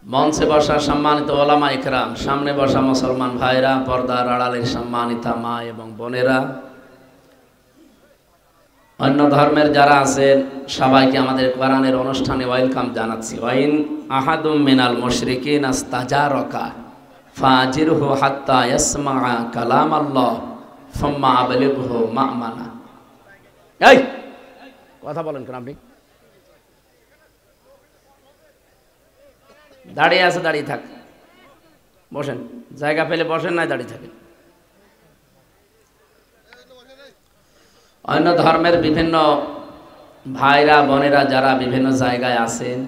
মঞ্চে বসা সম্মানিত ওলামা ইকরাম, সামনে বসা মুসলমান ভাইরা, পর্দার আড়ালের সম্মানিতা মা এবং বোনেরা, অন্য ধর্মের যারা আছেন সবাইকে আমাদের কোরআনের অনুষ্ঠানে ওয়েলকাম জানাচ্ছি। ওয়াইন আহাদুম মিনাল মুশরিকিন আস্তাজারাকা ফাজিরহু হাত্তা ইয়াসমাআ কালাম আল্লাহ সুম্মা আবলিগহু মা'মানা। এই কথা বলেন কেন আপনি? দাঁড়িয়ে আছে, দাঁড়িয়ে থাক, বসেন, জায়গা পেলে বসেন, নাই দাঁড়িয়ে থাকেন। অন্য ধর্মের বিভিন্ন ভাইরা বোনেরা যারা বিভিন্ন জায়গায় আছেন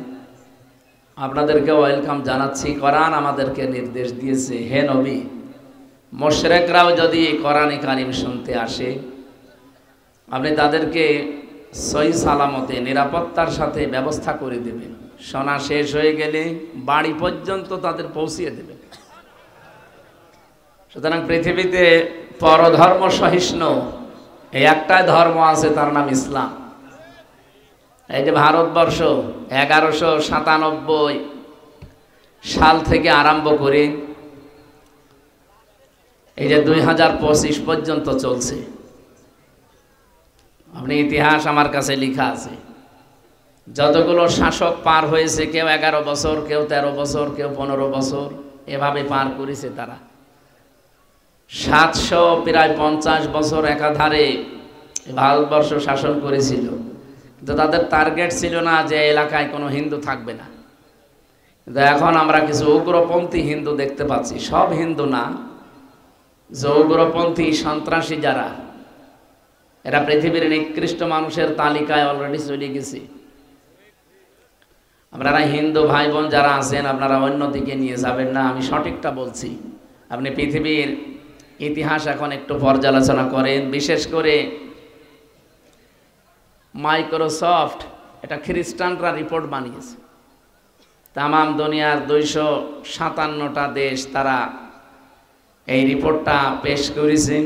আপনাদেরকে ওয়েলকাম জানাচ্ছি। কোরআন আমাদেরকে নির্দেশ দিয়েছে, হে নবী, মুশরিকরাও যদি কোরআনে কারিম শুনতে আসে আপনি তাদেরকে সহি সালামতে নিরাপত্তার সাথে ব্যবস্থা করে দেবেন। শোনা শেষ হয়ে গেলে বাড়ি পর্যন্ত তাদের পৌঁছিয়ে দেবেন। সুতরাং পৃথিবীতে পরধর্ম সহিষ্ণু এই একটাই ধর্ম আছে, তার নাম ইসলাম। এই যে ভারতবর্ষ 1197 সাল থেকে আরম্ভ করে এই যে 2025 পর্যন্ত চলছে, আপনি ইতিহাস আমার কাছে লেখা আছে, যতগুলো শাসক পার হয়েছে, কেউ 11 বছর, কেউ 13 বছর, কেউ 15 বছর, এভাবে পার করেছে তারা। 750 বছর একাধারে ভারতবর্ষ শাসন করেছিল, কিন্তু তাদের টার্গেট ছিল না যে এলাকায় কোনো হিন্দু থাকবে না। কিন্তু এখন আমরা কিছু উগ্রপন্থী হিন্দু দেখতে পাচ্ছি, সব হিন্দু না, যে উগ্রপন্থী সন্ত্রাসী যারা, এরা পৃথিবীর নিকৃষ্ট মানুষের তালিকায় অলরেডি চলে গেছে। আপনারা হিন্দু ভাই বোন যারা আছেন আপনারা অন্যদিকে নিয়ে যাবেন না, আমি সঠিকটা বলছি। আপনি পৃথিবীর ইতিহাস এখন একটু পর্যালোচনা করেন, বিশেষ করে মাইক্রোসফট, এটা খ্রিস্টানরা রিপোর্ট বানিয়েছে, তামাম দুনিয়ার 257টা দেশ তারা এই রিপোর্টটা পেশ করেছে।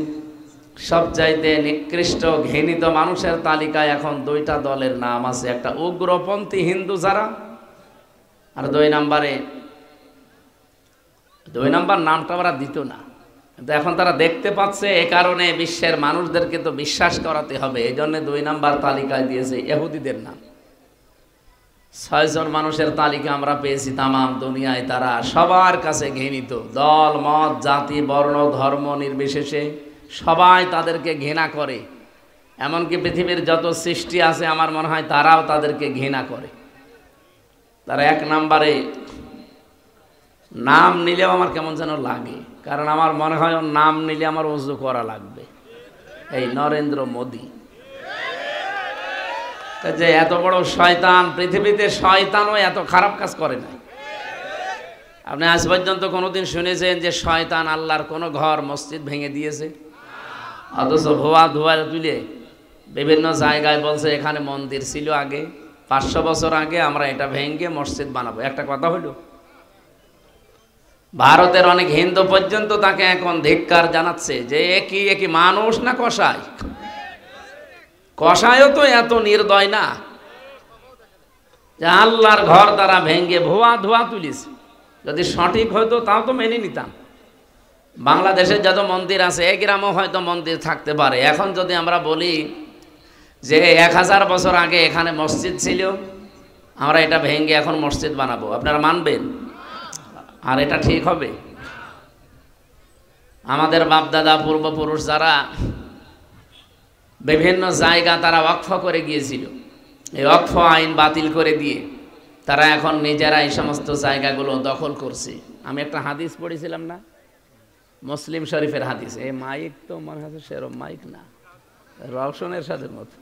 সবচাইতে নিকৃষ্ট ঘৃণিত মানুষের তালিকায় এখন 2টা দলের নাম আছে, একটা উগ্রপন্থী হিন্দু যারা, আর 2 নাম্বার নামটা ওরা দিত না, কিন্তু এখন তারা দেখতে পাচ্ছে, এ কারণে বিশ্বের মানুষদেরকে তো বিশ্বাস করাতে হবে, এই জন্য 2 নাম্বার তালিকায় দিয়েছে ইহুদিদের নাম। 6 জন মানুষের তালিকা আমরা পেয়েছি তামাম দুনিয়ায়, তারা সবার কাছে ঘৃণিত, দল মত জাতি বর্ণ ধর্ম নির্বিশেষে সবাই তাদেরকে ঘৃণা করে। এমনকি পৃথিবীর যত সৃষ্টি আছে আমার মনে হয় তারাও তাদেরকে ঘৃণা করে। তারা 1 নম্বরে নাম নিলেও আমার কেমন যেন লাগে, কারণ আমার মনে হয় ওর নাম নিলে আমার ওযু করা লাগবে, এই নরেন্দ্র মোদি। যে এত বড় শয়তান, পৃথিবীতে শয়তানও এত খারাপ কাজ করে না। আপনি আজ পর্যন্ত কোনোদিন শুনেছেন যে শয়তান আল্লাহর কোনো ঘর মসজিদ ভেঙে দিয়েছে? অথচ ভুয়া ধোয়া তুলে বিভিন্ন জায়গায় বলছে এখানে মন্দির ছিল আগে, 500 বছর আগে, আমরা এটা ভেঙে মসজিদ বানাবো। একটা কথা হইল, ভারতের অনেক হিন্দু পর্যন্ত তাকে এখন ধিক্কার জানাচ্ছে যে একই মানুষ না কসাই। কসাইও তো এত নির্দয় না যে আল্লাহর ঘর তারা ভেঙে ভুয়া ধোয়া তুলিছে। যদি সঠিক হইতো তাও তো মেনে নিতাম। বাংলাদেশের যত মন্দির আছে এই গ্রামও হয়তো মন্দির থাকতে পারে। এখন যদি আমরা বলি যে 1000 বছর আগে এখানে মসজিদ ছিল, আমরা এটা ভেঙে এখন মসজিদ বানাবো, আপনারা মানবেন? আর এটা ঠিক হবে? আমাদের বাপদাদা পূর্বপুরুষ যারা বিভিন্ন জায়গা তারা ওয়াকফ করে গিয়েছিল, এই ওয়াকফ আইন বাতিল করে দিয়ে তারা এখন নিজেরা এই সমস্ত জায়গাগুলো দখল করছে। আমি একটা হাদিস পড়েছিলাম না, মুসলিম শরীফের হাদিস, এই মাইক তো মনে হচ্ছে সেরকম মাইক না, রওশনের সাথে মতো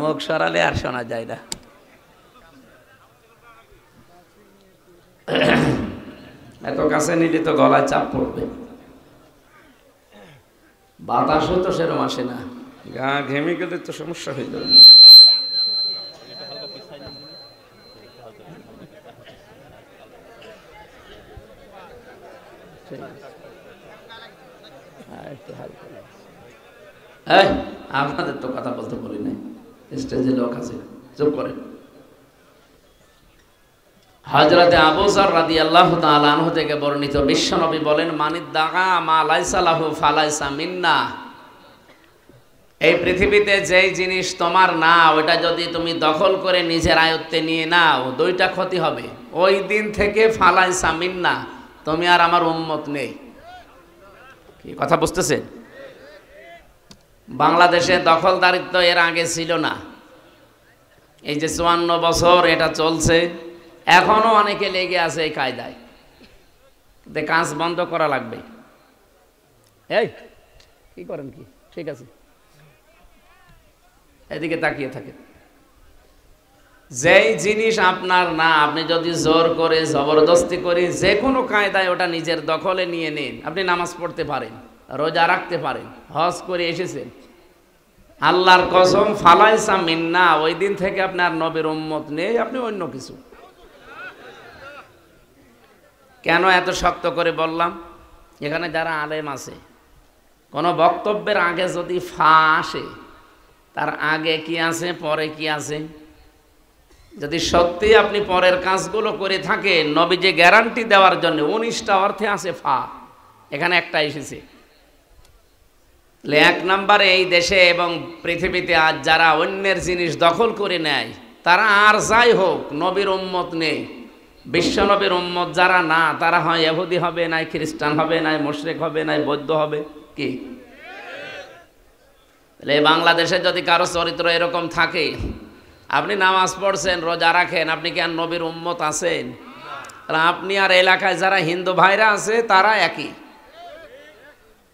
মুখ সরালে আর শোনা যায় না। এত কাছে নিলে তো গলায় চাপ পড়বে, বাতাসও তো সেরকম আসে না, গা ঘেমে গেলে তো সমস্যা হয়ে যাবে। আপনাদের তো কথা বলতে বলি নাই, স্টেজে লোক আছে, চুপ করে। হযরতে আবু যর রাদিয়াল্লাহু তাআলা আনহু থেকে বর্ণিত, বিশ্বনবী বলেন, মানিদ্দাগা মা লাইসা লাহু ফালাইসা মিন্না। এই পৃথিবীতে যেই জিনিস তোমার না, ওটা যদি তুমি দখল করে নিজের আয়ত্তে নিয়ে নাও, দুইটা ক্ষতি হবে। ওই দিন থেকে ফালাইসা মিন্না, তুমি আর আমার উম্মত নেই। কি কথা বুঝতেছেন? বাংলাদেশে দখলদারিত্ব এর আগে ছিল না। এই যে ৫৪ বছর এটা চলছে, এখনো অনেকে লেগে আছে এই কায়দায়। কাজ বন্ধ করা লাগবে। এই কি করেন? কি ঠিক আছে, এদিকে তাকিয়ে থাকে। যেই জিনিস আপনার না, আপনি যদি জোর করে জবরদস্তি করে যে কোনো কায়দায় ওটা নিজের দখলে নিয়ে নেন, আপনি নামাজ পড়তে পারেন, রোজা রাখতে পারেন, হজ করে এসেছেন, আল্লাহর কসম ফালাইসা মিন্না, ওই দিন থেকে আপনার নবীর উম্মত নেই, আপনি অন্য কিছু। কেন এত শক্ত করে বললাম? এখানে যারা আলেম আছে, কোনো বক্তব্যের আগে যদি ফা আসে, তার আগে কি আছে পরে কি আছে, যদি সত্যি আপনি পরের কাজগুলো করে থাকেন, নবী যে গ্যারান্টি দেওয়ার জন্য 19টা অর্থে আছে ফা, এখানে একটা এসেছে। 1 নম্বরে, এই দেশে এবং পৃথিবীতে আজ যারা অন্যের জিনিস দখল করে নেয়, তারা আর যাই হোক নবীর উম্মত নেই। বিশ্ব নবীর উম্মত যারা না, তারা হয় ইহুদি হবে, নাই খ্রিস্টান হবে, নাই মুশরিক হবে, নাই বৌদ্ধ হবে। কি বাংলাদেশে যদি কারো চরিত্র এরকম থাকে, আপনি নামাজ পড়ছেন, রোজা রাখেন, আপনি কি আর নবীর উম্মত আছেন? আপনি আর এলাকায় যারা হিন্দু ভাইরা আছে তারা একই।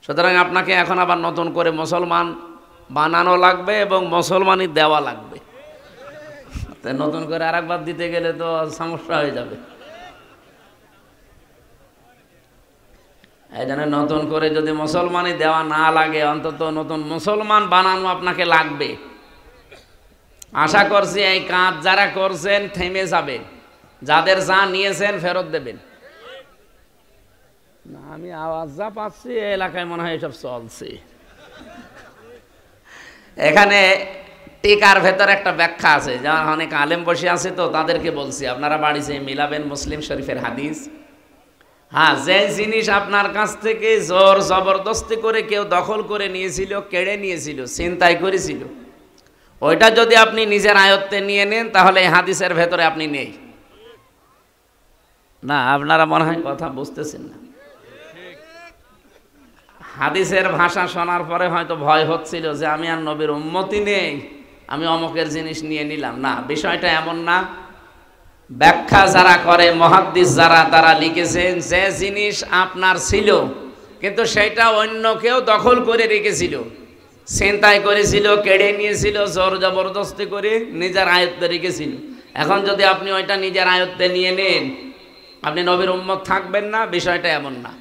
সুতরাং আপনাকে এখন আবার নতুন করে মুসলমান বানানো লাগবে এবং মুসলমানই দেওয়া লাগবে। নতুন করে আরেকবার দিতে গেলে তো সমস্যা হয়ে যাবে। এই জন্য নতুন করে যদি মুসলমানই দেওয়া না লাগে, অন্তত নতুন মুসলমান বানানো আপনাকে লাগবে। আশা করছি এই কাজ যারা করছেন থেমে যাবে, যাদের যা নিয়েছেন ফেরত দেবেন না। আমি আওয়াজ যা পাচ্ছি এই এলাকায় মনে হয় এসব চলছে। এখানে টিকার ভেতর একটা ব্যাখ্যা আছে, যারা অনেক আলেম বসে আছে, তো তাদেরকে বলছি, আপনারা বাড়িতে মিলাবেন মুসলিম শরীফের হাদিস। হ্যাঁ, যে জিনিস আপনার কাছ থেকে জোর জবরদস্তি করে কেউ দখল করে নিয়েছিল, কেড়ে নিয়েছিল, ছিনতাই করেছিল, ওইটা যদি আপনি নিজের আয়ত্তে নিয়ে নেন, তাহলে এই হাদিসের ভেতরে আপনি নেই। না, আপনারা মনে হয় কথা বুঝতেছেন না। হাদিসের ভাষা শোনার পরে হয়তো ভয় হচ্ছিল যে আমি আর নবীর উম্মতি নেই, আমি অমুকের জিনিস নিয়ে নিলাম। না, বিষয়টা এমন না। ব্যাখ্যা যারা করে, মুহাদ্দিস যারা, তারা লিখেছেন যে জিনিস আপনার ছিল কিন্তু সেটা অন্য কেউ দখল করে রেখেছিল, ছিনতাই করেছিল, কেড়ে নিয়েছিল, জোর জবরদস্তি করে নিজের আয়ত্তে রেখেছিল। এখন যদি আপনি ওইটা নিজের আয়ত্তে নিয়ে নেন, আপনি নবীর উম্মত থাকবেন না, বিষয়টা এমন না।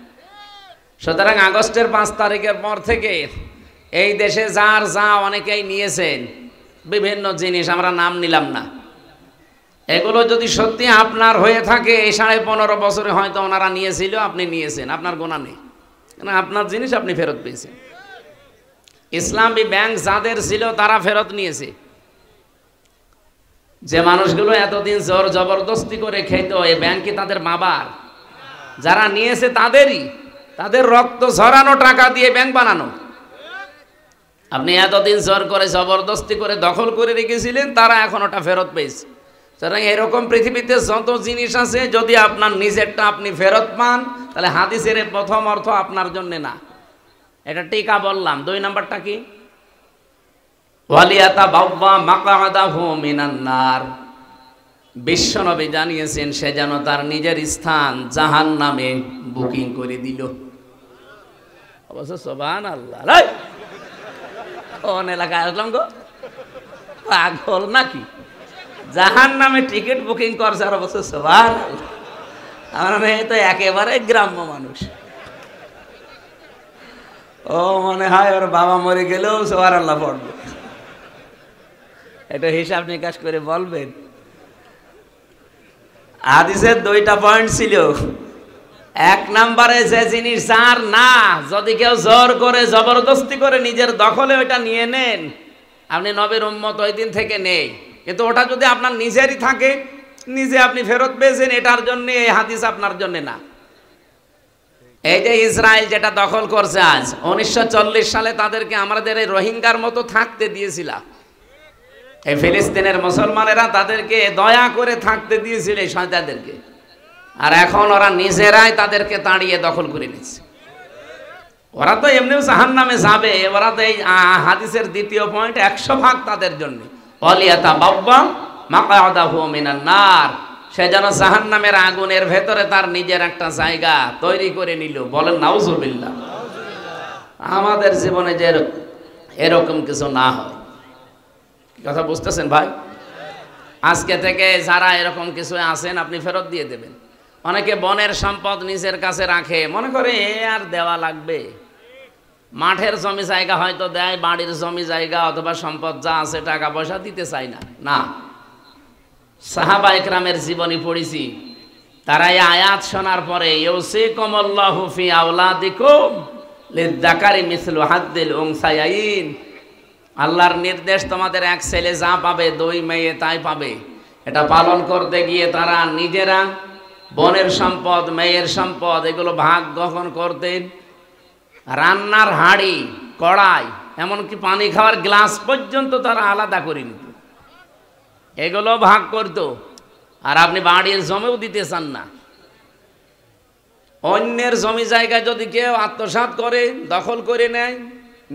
সুতরাং আগস্টের 5 তারিখের পর থেকে এই দেশে যার যা অনেকেই নিয়েছেন বিভিন্ন জিনিস, আমরা নাম নিলাম না, এগুলো যদি সত্যি আপনার হয়ে থাকে, এই 15.5 বছরে হয়তো ওনারা নিয়েছিল, আপনি নিয়েছেন, আপনার গোনা নেই, কারণ আপনার জিনিস আপনি ফেরত পেয়েছেন। ইসলামী ব্যাংক যাদের ছিল তারা ফেরত নিয়েছে। যে মানুষগুলো এতদিন জোর জবরদস্তি করে খেত, এই ব্যাংক কি তাদের বাবার? যারা নিয়েছে তাদেরই, তাদের রক্ত ঝরানো টাকা দিয়ে ব্যাংক বানানো। আপনি এতদিন জোর করে জবরদস্তি করে দখল করে রেখেছিলেন, তারা এখন ওটা ফেরত পেয়েছে। সুতরাং এরকম পৃথিবীতে যত জিনিস আছে, যদি আপনার নিজেরটা আপনি ফেরত পান, তাহলে হাদিসের প্রথম অর্থ আপনার জন্য না। এটা টিকা বললাম। 2 নাম্বারটা কি? ওয়ালিয়াতা বাওয়া মাকআদাহু মিনান নার। বিশ্বনবী জানিয়েছেন সে যেন তার নিজের স্থান জাহান্নামে বুকিং করে দিল। অবশ্য সুবহানাল্লাহ, কোন এলাকায় আসলাম গো, পাগল নাকি? জাহান্নামে টিকিট বুকিং করছে, আর অবশ্য সুবহানাল্লাহ। আমার মেয়ে তো একেবারে গ্রাম্য মানুষ, ও মনে হয় ওর বাবা মরে গেলেও সুবহানাল্লাহ পড়বে। এটা হিসাব নিকাশ করে বলবেন। হাদিসের 2টা পয়েন্ট ছিল। 1 নম্বরে, যে জিনিস যার না, যদি কেউ জোর করে জবরদস্তি করে নিজের দখলে ওইটা নিয়ে নেন, আপনি নবীর উম্মত ওই দিন থেকে নেই। কিন্তু ওটা যদি আপনার নিজেরই থাকে, নিজে আপনি ফেরত পেয়েছেন, এটার জন্য এই হাদিস আপনার জন্য না। এই যে ইসরায়েল যেটা দখল করছে আজ, 1940 সালে তাদেরকে আমাদের এই রোহিঙ্গার মতো থাকতে দিয়েছিলাম। এই ফিলিস্তিনের মুসলমানেরা তাদেরকে দয়া করে থাকতে দিয়েছিল এই শয়তানদেরকে, আর এখন ওরা নিজেরাই তাদেরকে তাড়িয়ে দখল করে নিচ্ছে। ওরা তো এমনিও জাহান্নামে যাবে, ওরা তো এই হাদিসের দ্বিতীয় পয়েন্ট 100% তাদের জন্য। ওয়ালিয়াতা বাব্বা মাকাদাহু মিনান নার, সে যেন জাহান্নামের আগুনের ভেতরে তার নিজের একটা জায়গা তৈরি করে নিল। বলেন নাউজুবিল্লাহ। আমাদের জীবনে যে এরকম কিছু না হয়, কথা বুঝতেছেন ভাই? আজকে থেকে যারা এরকম কিছু আছেন আপনি ফেরত দিয়ে দেবেন। অনেকে বনের সম্পদ নিজের কাছে রাখে, মনে করে এ আর দেওয়া লাগবে। মাঠের জমি জায়গা হয়তো দেয়, বাড়ির জমি জায়গা অথবা সম্পদ যা আছে টাকা পয়সা দিতে চায় না। না, সাহাবা ইকরামের জীবনী পড়েছি, তারা এই আয়াত শোনার পরে ইউসিকুমুল্লাহু ফি আওলাদিকুম লিযযাকারি মিসলু হাদ্দিল উনসায়াইন, আল্লাহর নির্দেশ তোমাদের এক ছেলে যা পাবে দুই মেয়ে তাই পাবে। এটা পালন করতে গিয়ে তারা নিজেরা বনের সম্পদ, মেয়ের সম্পদ এগুলো ভাগ গ্রহণ করতেন। রান্নার হাঁড়ি, কড়াই, এমনকি পানি খাওয়ার গ্লাস পর্যন্ত তারা আলাদা করে নিত, এগুলো ভাগ করত। আর আপনি বাড়ির জমিও দিতে চান না। অন্যের জমি জায়গায় যদি কেউ আত্মসাৎ করে, দখল করে নেয়,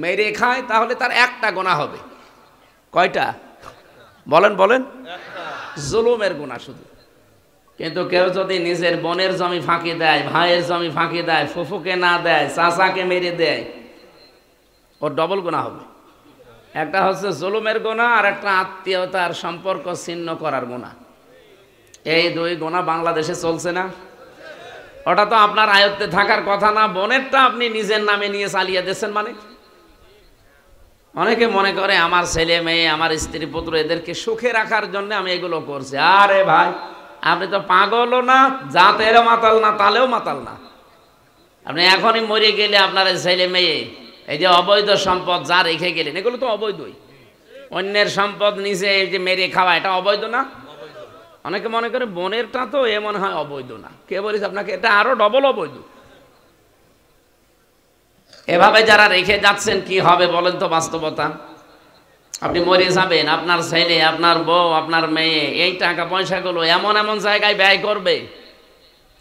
মেরে খায়, তাহলে তার একটা গুনাহ হবে। কয়টা? বলেন বলেন। জুলুমের গুনাহ শুধু। কিন্তু কেউ যদি নিজের বোনের জমি ফাঁকি দেয়, ভাইয়ের জমি ফাঁকি দেয়, ফুফুকে না দেয়, চাচাকে মেরে দেয়, ওর ডবল গুনাহ হবে। একটা হচ্ছে জুলুমের গুনাহ, আর একটা আত্মীয়তার সম্পর্ক ছিন্ন করার গুনাহ। এই দুই গুনাহ বাংলাদেশে চলছে না। ওটা তো আপনার আয়ত্তে থাকার কথা না, বোনেরটা আপনি নিজের নামে নিয়ে চালিয়ে দিচ্ছেন। মানে অনেকে মনে করে আমার ছেলে মেয়ে, আমার স্ত্রী পুত্র এদেরকে সুখে রাখার জন্য আমি এগুলো করছি। আরে ভাই, আপনি তো পাগলও না, জাতেরও মাতাল না, তালেও মাতাল না। আপনি এখনই মরে গেলে আপনার ছেলে মেয়ে এই যে অবৈধ সম্পদ যা রেখে গেলেন, এগুলো তো অবৈধই। অন্যের সম্পদ নিজে এই যে মেরে খাওয়া, এটা অবৈধ না? অনেকে মনে করে বোনেরটা তো এ মনে হয় অবৈধ না। কে বলেছে আপনাকে? এটা আরো ডবল অবৈধ। এভাবে যারা রেখে যাচ্ছেন কি হবে বলেন তো? বাস্তবতা, আপনি মরে যাবেন, আপনার ছেলে, আপনার বউ, আপনার মেয়ে এই টাকা পয়সাগুলো এমন এমন জায়গায় ব্যয় করবে,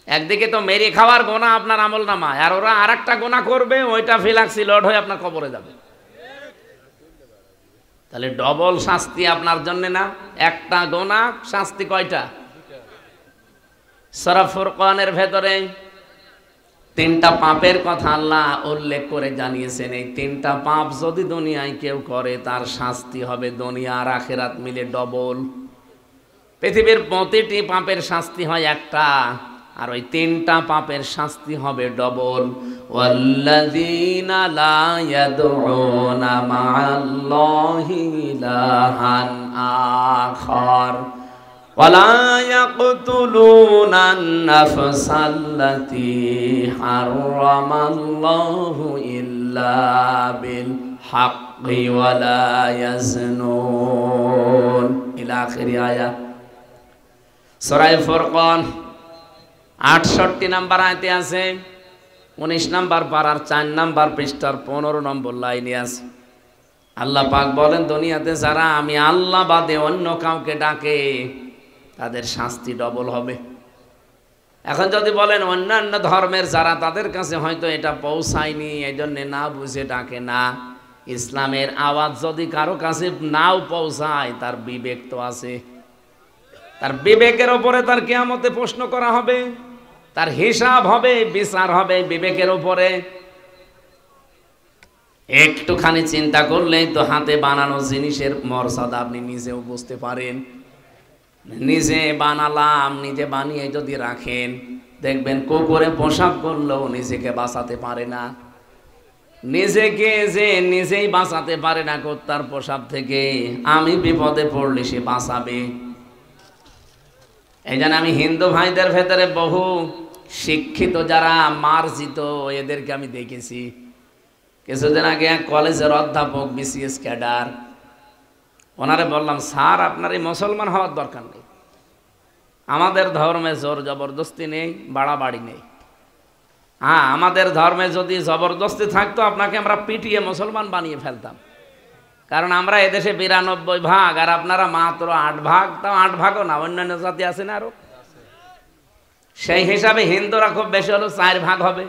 একদিকে তো মেরে খাওয়ার গোনা আপনার আমল নামায়, আর ওরা আর একটা গোনা করবে, ওইটা ফিলাক্সি লোড হয়ে আপনার কবরে যাবে। তাহলে ডবল শাস্তি আপনার জন্য না? একটা গোনা শাস্তি কয়টা? সূরা ফুরকানের ভেতরে তিনটা পাপের কথা আল্লাহ উল্লেখ করে জানিয়েছেন। এই তিনটা পাপ যদি দুনিয়ায় কেউ করে, তার শাস্তি হবে দুনিয়া আর আখিরাত মিলে ডবল। পৃথিবীর প্রতিটি পাপের শাস্তি হয় একটা, আর ওই তিনটা পাপের শাস্তি হবে ডবল। ওয়াল্লাযীনা লা ইয়াদউনা মা'আল্লাহি ইলাহান আখার ওয়ালা ইয়াকতুলুনান নাফসাল্লাতী হারামাল্লাহু ইল্লা বিল হাক্কি ওয়ালা ইয়াজনুন ইলা আখিরি আয়াত। সূরা ফুরকান 68 নম্বর আয়াতে আছে, 19 নম্বর পারার 4 নম্বর পৃষ্ঠার 15 নম্বর লাইনে আছে। আল্লাহ পাক বলেন, দুনিয়াতে যারা আমি আল্লাহ বাদে অন্য কাউকে ডাকে তাদের শাস্তি ডবল হবে। এখন যদি বলেন অন্যান্য ধর্মের যারা, তাদের কাছে হয়তো এটা পৌঁছায়নি, এই জন্য না বুঝে ডাকে না। ইসলামের আওয়াজ যদি কারো কাছে নাও পৌঁছায়, তার বিবেক তো আছে। তার বিবেকের ওপরে তার কিয়ামতে প্রশ্ন করা হবে, তার হিসাব হবে, বিচার হবে বিবেকের উপরে। একটুখানি চিন্তা করলেই তো হাতে বানানো জিনিসের মর্যাদা আপনি নিজেও বুঝতে পারেন। নিজে বানালাম, নিজে বানিয়ে যদি রাখেন, দেখবেন কুকুরে পোশাক করলেও নিজেকে বাঁচাতে পারে না। নিজেকে যে নিজেই বাঁচাতে পারে না কুত্তার পোশাক থেকে, আমি বিপদে পড়লে সে বাঁচাবে। এই জন্য আমি হিন্দু ভাইদের ভেতরে বহু শিক্ষিত যারা মার্জিত, এদেরকে আমি দেখেছি। কিছুদিন আগে এক কলেজের অধ্যাপক, বিসিএস ক্যাডার, ওনারে বললাম, স্যার আপনার এই মুসলমান হওয়ার দরকার নেই, আমাদের ধর্মে জোর জবরদস্তি নেই, বাড়াবাড়ি নেই। হ্যাঁ, আমাদের ধর্মে যদি জবরদস্তি থাকতো আপনাকে আমরা পিটিয়ে মুসলমান বানিয়ে ফেলতাম। কারণ আমরা এদেশে 92 ভাগ আর আপনারা মাত্র 8 ভাগ, তাও 8 ভাগও না, অন্যান্য জাতি আছে না আরো। সেই হিসাবে হিন্দুরা খুব বেশি হলো 4 ভাগ হবে,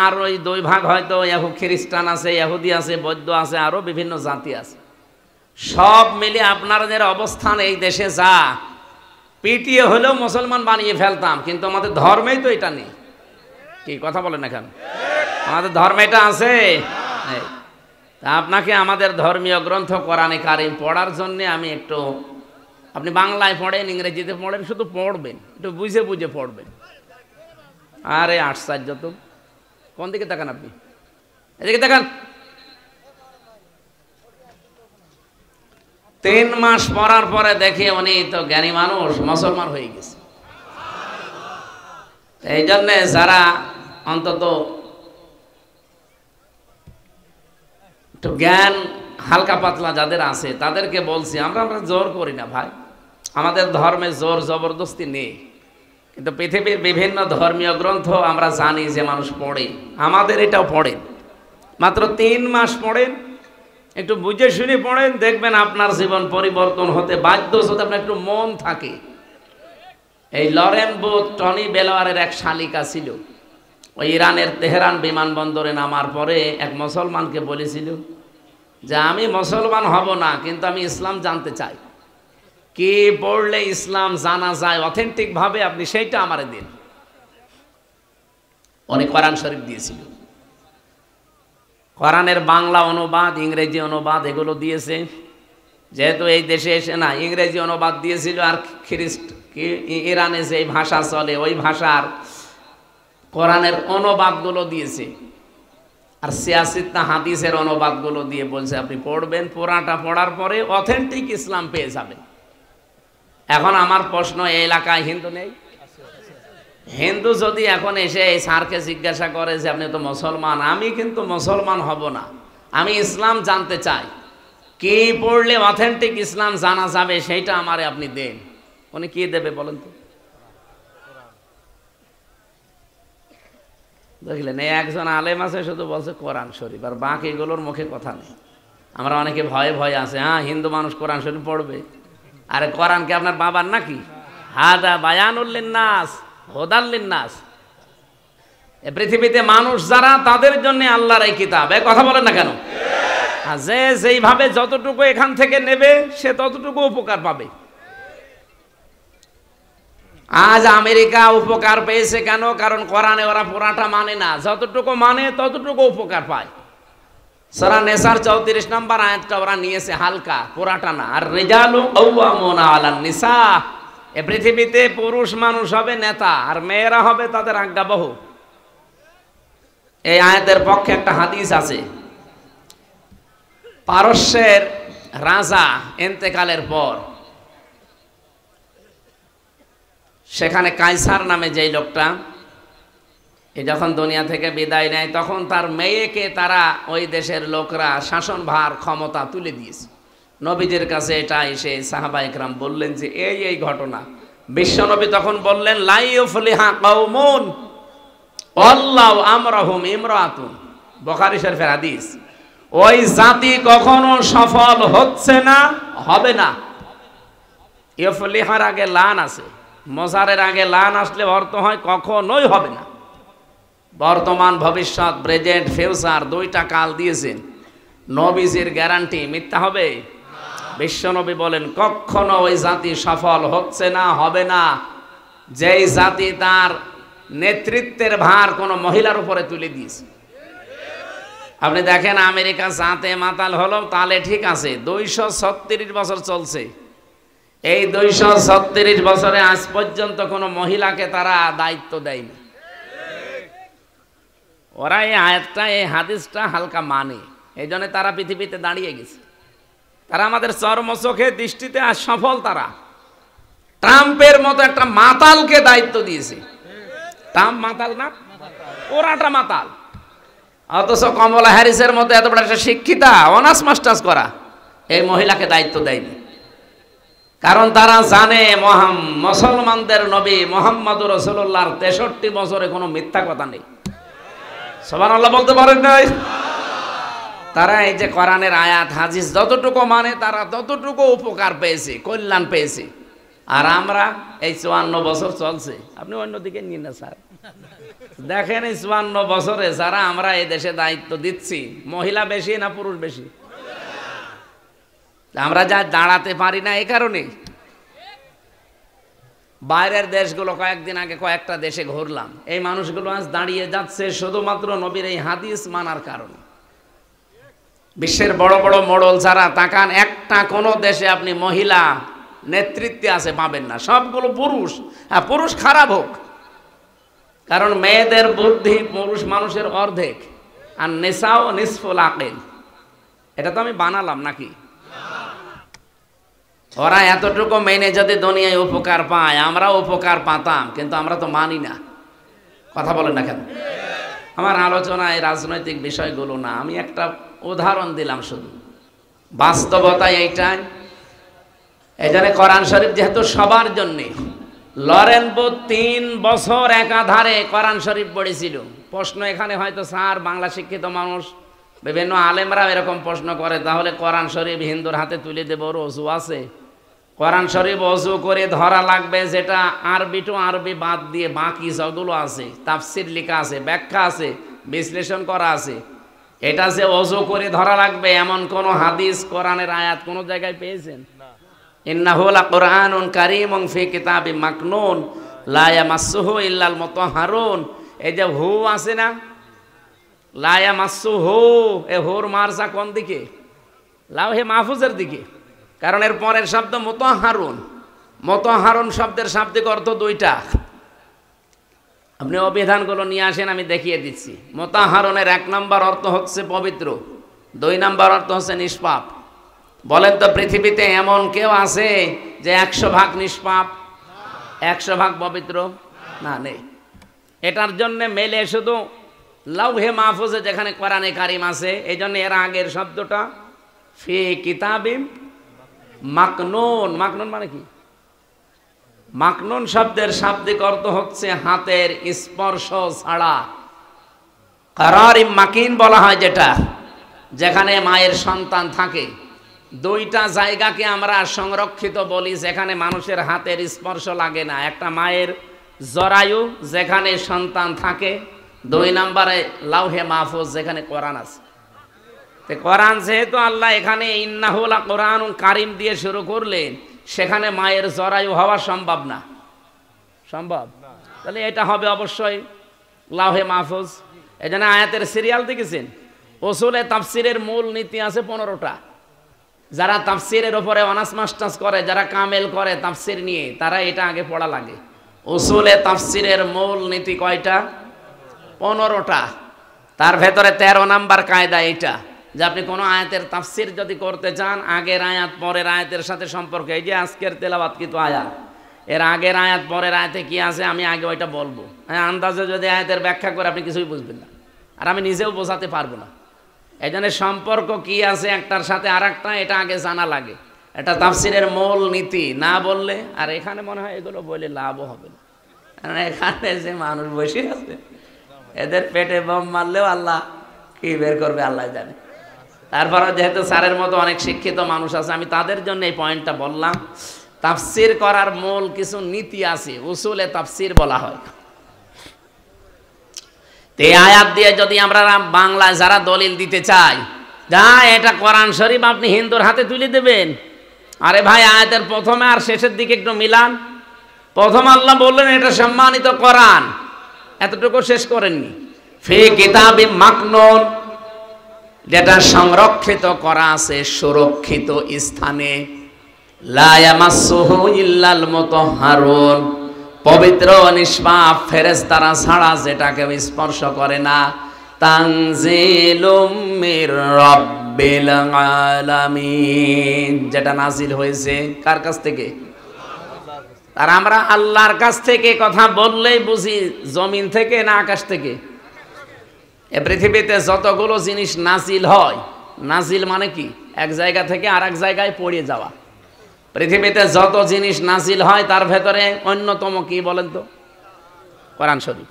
আর ওই 2 ভাগ হয়তো খ্রিস্টান আছে, ইহুদি আছে, বৌদ্ধ আছে, আরো বিভিন্ন জাতি আছে। সব মিলে আপনাদের অবস্থান এই দেশে যা, পিটিয়ে হলেও মুসলমান বানিয়ে ফেলতাম, কিন্তু আমাদের ধর্মেই তো এটা নেই। কি কথা বলেন এখন? আমাদের ধর্মে এটা আছে। তা আপনাকে আমাদের ধর্মীয় গ্রন্থ কোরআনে কারিম পড়ার জন্য আমি একটু, আপনি বাংলায় পড়েন, ইংরেজিতে পড়েন, শুধু পড়বেন, একটু বুঝে বুঝে পড়বেন। আরে আশ্চর্য তো! কোন দিকে তাকান আপনি? এদিকে তাকান। 3 মাস পড়ার পরে দেখে উনি তো জ্ঞানী মানুষ, মুসলমান হয়ে গেছে। এই জন্যে যারা অন্তত একটু জ্ঞান হালকা পাতলা যাদের আছে তাদেরকে বলছি, আমরা জোর করি না ভাই, আমাদের ধর্মে জোর জবরদস্তি নেই। কিন্তু পৃথিবীর বিভিন্ন ধর্মীয় গ্রন্থ আমরা জানি যে মানুষ পড়ে, আমাদের এটাও পড়েন। মাত্র 3 মাস পড়েন, একটু বুঝে শুনে পড়েন, দেখবেন আপনার জীবন পরিবর্তন হতে বাধ্য, যদি আপনার একটু মন থাকে। এই লরেন বুথ টনি বেলোয়ারের এক শালিকা ছিল, ওই ইরানের তেহরান বিমানবন্দরে নামার পরে এক মুসলমানকে বলেছিল যে আমি মুসলমান হব না, কিন্তু আমি ইসলাম জানতে চাই, কি পড়লে ইসলাম জানা যায় অথেন্টিক ভাবে, আপনি সেইটা আমারে দিন। উনি কোরআন শরীফ দিয়েছিল, কোরআনের বাংলা অনুবাদ, ইংরেজি অনুবাদ এগুলো দিয়েছে। যেহেতু এই দেশে এসে না, ইংরেজি অনুবাদ দিয়েছিল, আর ইরানে যে ভাষা চলে ওই ভাষার কোরআনের অনুবাদগুলো দিয়েছে, আর সিয়াসিত্তা হাদিসের অনুবাদগুলো দিয়ে বলছে আপনি পড়বেন, পুরাটা পড়ার পরে অথেন্টিক ইসলাম পেয়ে যাবেন। এখন আমার প্রশ্ন, এই এলাকায় হিন্দু নেই? হিন্দু যদি এখন এসে এই স্যারকে জিজ্ঞাসা করে যে আপনি তো মুসলমান, আমি কিন্তু মুসলমান হব না, আমি ইসলাম জানতে চাই, কি পড়লে অথেন্টিক ইসলাম জানা যাবে সেইটা আমারে আপনি দেন, উনি কি দেবে বলেন তো? দেখলেন, এই একজন আলেম আছে শুধু বলছে কোরআন শরীফ, আর বাকিগুলোর মুখে কথা নেই। আমরা অনেকে ভয়ে ভয়ে আছে, হ্যাঁ হিন্দু মানুষ কোরআন শরীফ পড়বে। আরে কোরআন কি আপনার বাবার নাকি? হাদা বায়ানুল লিন্নাস হুদাল লিন্নাস। এই পৃথিবীতে মানুষ যারা, তাদের জন্য আল্লাহর এই কিতাব। এই কথা বলেন না কেন? যে যেইভাবে যতটুকু এখান থেকে নেবে সে ততটুকু উপকার পাবে। আজ আমেরিকা উপকার পেয়েছে কেন? কারণ কোরআনে ওরা পুরাটা মানে না, যতটুকু মানে ততটুকু উপকার পায়। সূরা নেসার 34 নম্বর আয়াতটা ওরা নিয়েছে হালকা, পুরাটা না। আর রিজালু কাওয়ামুনা আলান নিসা, এই পৃথিবীতে পুরুষ মানুষ হবে নেতা, আর মেয়েরা হবে তাদের আজ্ঞাবহ। এই আয়াতের পক্ষে একটা হাদিস আছে। পারস্যের রাজা ইন্তেকালের পর সেখানে কাইসার নামে যেই লোকটা যখন দুনিয়া থেকে বিদায় নেয়, তখন তার মেয়েকে তারা ওই দেশের লোকরা শাসনভার ক্ষমতা তুলে দিয়েছে। নবীজির কাছে এটা এসে সাহাবা ইকরাম বললেন যে এই ঘটনা। বিশ্বনবী তখন বললেন লা ইউফলিহা কওমুন আল্লাহু আমরাহুম ইমরাতুন, বুখারী শরীফের হাদিস। ওই জাতি কখনো সফল হচ্ছে না, হবে না। ইউফলিহার আগে লান আছে, মজারের আগে লান আসলে অর্থ হয় কখনোই হবে না। বর্তমান, ভবিষ্যৎ, প্রেজেন্ট, ফিউচার দুইটা কাল দিয়েছেন। নবীজির গ্যারান্টি মিথ্যা হবে? বিশ্বনবী বলেন কখনো ওই জাতি সফল হচ্ছে না, হবে না, যেই জাতি তার নেতৃত্বের ভার কোনো মহিলার উপরে তুলে দিয়েছে। আপনি দেখেন আমেরিকা জাতে মাতাল হলো, তাহলে ঠিক আছে, 236 বছর চলছে। এই 236 বছরে আজ পর্যন্ত কোনো মহিলাকে তারা দায়িত্ব দেয়নি। ওরা এই আয়াতটা, এই হাদিসটা হালকা মানে, এই জন্য তারা পৃথিবীতে দাঁড়িয়ে গেছে। তারা আমাদের চর্মচোখে দৃষ্টিতে আজ সফল। তারা ট্রাম্পের মতো একটা মাতালকে দায়িত্ব দিয়েছে। ট্রাম্প মাতাল না, ওরাটা মাতাল। অথচ কমলা হ্যারিসের মতো এত বড় একটা শিক্ষিতা, অনার্স মাস্টার্স করা এই মহিলাকে দায়িত্ব দেয়নি। কারণ তারা জানে মুসলমানদের নবী মুহাম্মদুর রাসূলুল্লাহর 63 বছরে কোনো মিথ্যা কথা নেই। সুবহানাল্লাহ বলতে পারেন নাই? তারা এই যে কোরআনের আয়াত হাদিস যতটুকু মানে তারা ততটুকু উপকার পেয়েছে, কল্যাণ পেয়েছে। আর আমরা এই 54 বছর চলছে, আপনি অন্যদিকে নিন না স্যার, দেখেন এই 54 বছরে যারা আমরা এই দেশে দায়িত্ব দিচ্ছি, মহিলা বেশি না পুরুষ বেশি? আমরা যা দাঁড়াতে পারি না এই কারণে। বাইরের দেশগুলো কয়েকদিন আগে কয়েকটা দেশে ঘুরলাম, এই মানুষগুলো আজ দাঁড়িয়ে যাচ্ছে শুধুমাত্র নবীর এই হাদিস মানার কারণে। বিশ্বের বড় বড় মোড়ল যারা তাকান, একটা কোনো দেশে আপনি মহিলা নেতৃত্বে আছে পাবেন না, সবগুলো পুরুষ। হ্যাঁ, পুরুষ খারাপ হোক, কারণ মেয়েদের বুদ্ধি পুরুষ মানুষের অর্ধেক, আর নিসাও নিসফুল আকিল। এটা তো আমি বানালাম নাকি? ওরা এতটুকু মেনে যদি দুনিয়ায় উপকার পায়, আমরা উপকার পাতাম, কিন্তু আমরা তো মানি না। কথা বলেন না কেন? আমার আলোচনায় রাজনৈতিক বিষয়গুলো না, আমি একটা উদাহরণ দিলাম শুধু, বাস্তবতা এইটাই। এই জন্য কোরআন শরীফ যেহেতু সবার জন্যে, লরেন বুথ 3 বছর একাধারে কোরআন শরীফ পড়েছিল। প্রশ্ন এখানে হয়তো স্যার, বাংলা শিক্ষিত মানুষ, বিভিন্ন আলেমরাও এরকম প্রশ্ন করে, তাহলে কোরআন শরীফ হিন্দুর হাতে তুলে দেব, ওর অজু আছে? কোরআন শরীফ অজু করে ধরা লাগবে, যেটা আরবি টু আরবি বাদ দিয়ে বাকি সবগুলো আছে, তাফসির লেখা আছে, ব্যাখ্যা আছে, বিশ্লেষণ করা আছে। এটা যে অজু করে ধরা লাগবে এমন কোন হাদিস কোরআনের আয়াত কোন জায়গায় পেয়েছেন? ইন্নাহু লাকুরআনুন কারীমুন ফি কিতাবিম মাকনুন লা ইয়ামাসসুহু ইল্লাল মুতাহহারুন। এই যে হু আছে না, লা ইয়ামাসসুহু, এ হুর মারসা কোন দিকে? লাউহে মাহফুজের দিকে, কারণ এর পরের শব্দ মুতাহহারুন। মুতাহহারুন শব্দের শাব্দিক অর্থ দুইটা, আপনি অভিধানগুলো নিয়ে আসেন, আমি দেখিয়ে দিচ্ছি। মুতাহহারুনের 1 নম্বর অর্থ হচ্ছে পবিত্র, 2 নম্বর অর্থ হচ্ছে নিষ্পাপ। বলেন তো পৃথিবীতে এমন কেউ আছে যে 100 ভাগ নিষ্পাপ, 100 ভাগ পবিত্র? না, নেই। এটার জন্য মেলে শুধু লাউহে মাহফুজে যেখানে কোরআনে কারিম আছে, এই জন্য এর আগের শব্দটা ফি কিতাবিম মাকনুন। মাকনুন মানে কি? মাকনুন শব্দের শাব্দিক অর্থ হচ্ছে হাতের স্পর্শ ছাড়া। কারারিম মাকিন বলা হয় যেটা, যেখানে মায়ের সন্তান থাকে। 2টা জায়গাকে আমরা সংরক্ষিত বলি, যেখানে মানুষের হাতের স্পর্শ লাগে না। একটা মায়ের জরায়ু, যেখানে সন্তান থাকে। 2 নম্বরে লাউহে মাহফুজ, যেখানে কোরআন আছে। কোরআন যেহেতু আল্লাহ এখানে ইন্নাহু লাকুরআনুন কারীম দিয়ে শুরু করলেন, সেখানে মায়ের জরায়ু হওয়া সম্ভব না? সম্ভব? তাহলে এটা হবে অবশ্যই লাউহে মাহফুজ। এই জন্য আয়াতের সিরিয়াল দেখেছেন, উসুলে তাফসিরের মূল নীতি আছে 15টা। যারা তাফসিরের উপরে অনার্স মাস্টার্স করে, যারা কামেল করে তাফসির নিয়ে, তারা এটা আগে পড়া লাগে। উসুলে তাফসিরের মূল নীতি কয়টা? 15টা। তার ভেতরে 13 নাম্বার কায়দা এইটা, যে আপনি কোনো আয়াতের তাফসির যদি করতে চান, আগের আয়াত পরের আয়াতের সাথে সম্পর্ক। এই যে আজকের তেলাওয়াতকৃত আয়াত, এর আগের আয়াত পরের আয়াতে কি আছে আমি আগে ওইটা বলবো। হ্যাঁ, আন্দাজে যদি আয়াতের ব্যাখ্যা করে আপনি কিছুই বুঝবেন না, আর আমি নিজেও বোঝাতে পারবো না। এই জন্য সম্পর্ক কি আছে একটার সাথে আর একটা, এটা আগে জানা লাগে। এটা তাফসিরের মূল নীতি। না বললে, আর এখানে মনে হয় এগুলো বলে লাভও হবে না, কারণ এখানে যে মানুষ বসে আছে, এদের পেটে বম মারলেও আল্লাহ কি বের করবে আল্লাহ জানে। তারপরে যেহেতু স্যারের মতো অনেক শিক্ষিত মানুষ আছে, আমি তাদের জন্য এই পয়েন্টটা বললাম। তাফসির করার মূল কিছু নীতি আছে, উসুলে তাফসির বলা হয়। এই আয়াত দিয়ে যদি আমরা বাংলায় যারা দলিল দিতে চাই, যা এটা কোরআন শরীফ আপনি হিন্দুর হাতে তুলে দেবেন, আরে ভাই আয়াতের প্রথমে আর শেষের দিকে একটু মিলান। প্রথম আল্লাহ বললেন এটা সম্মানিত কোরআন, এতটুকু শেষ করেননি। ফি কিতাবিম মাকনুন, যেটা সংরক্ষিত করা আছে সুরক্ষিত স্থানে। লা ইয়ামাসসুহু ইল্লাল মুতাহহারুন, পবিত্র নিষ্পাপ ফেরেশতারা ছাড়া যেটাকে স্পর্শ করে না। তানজিলুম মির রাব্বিল আলামিন, যেটা নাজিল হয়েছে কার কাছ থেকে? আর আমরা আল্লাহর কাছ থেকে কথা বললেই বুঝি জমিন থেকে না আকাশ থেকে? এ পৃথিবীতে যতগুলো জিনিস নাজিল হয়, নাজিল মানে কি? এক জায়গা থেকে আর এক জায়গায় পড়ে যাওয়া। পৃথিবীতে যত জিনিস নাজিল হয় তার ভেতরে অন্যতম কি বলেন তো? কোরআন শরীফ।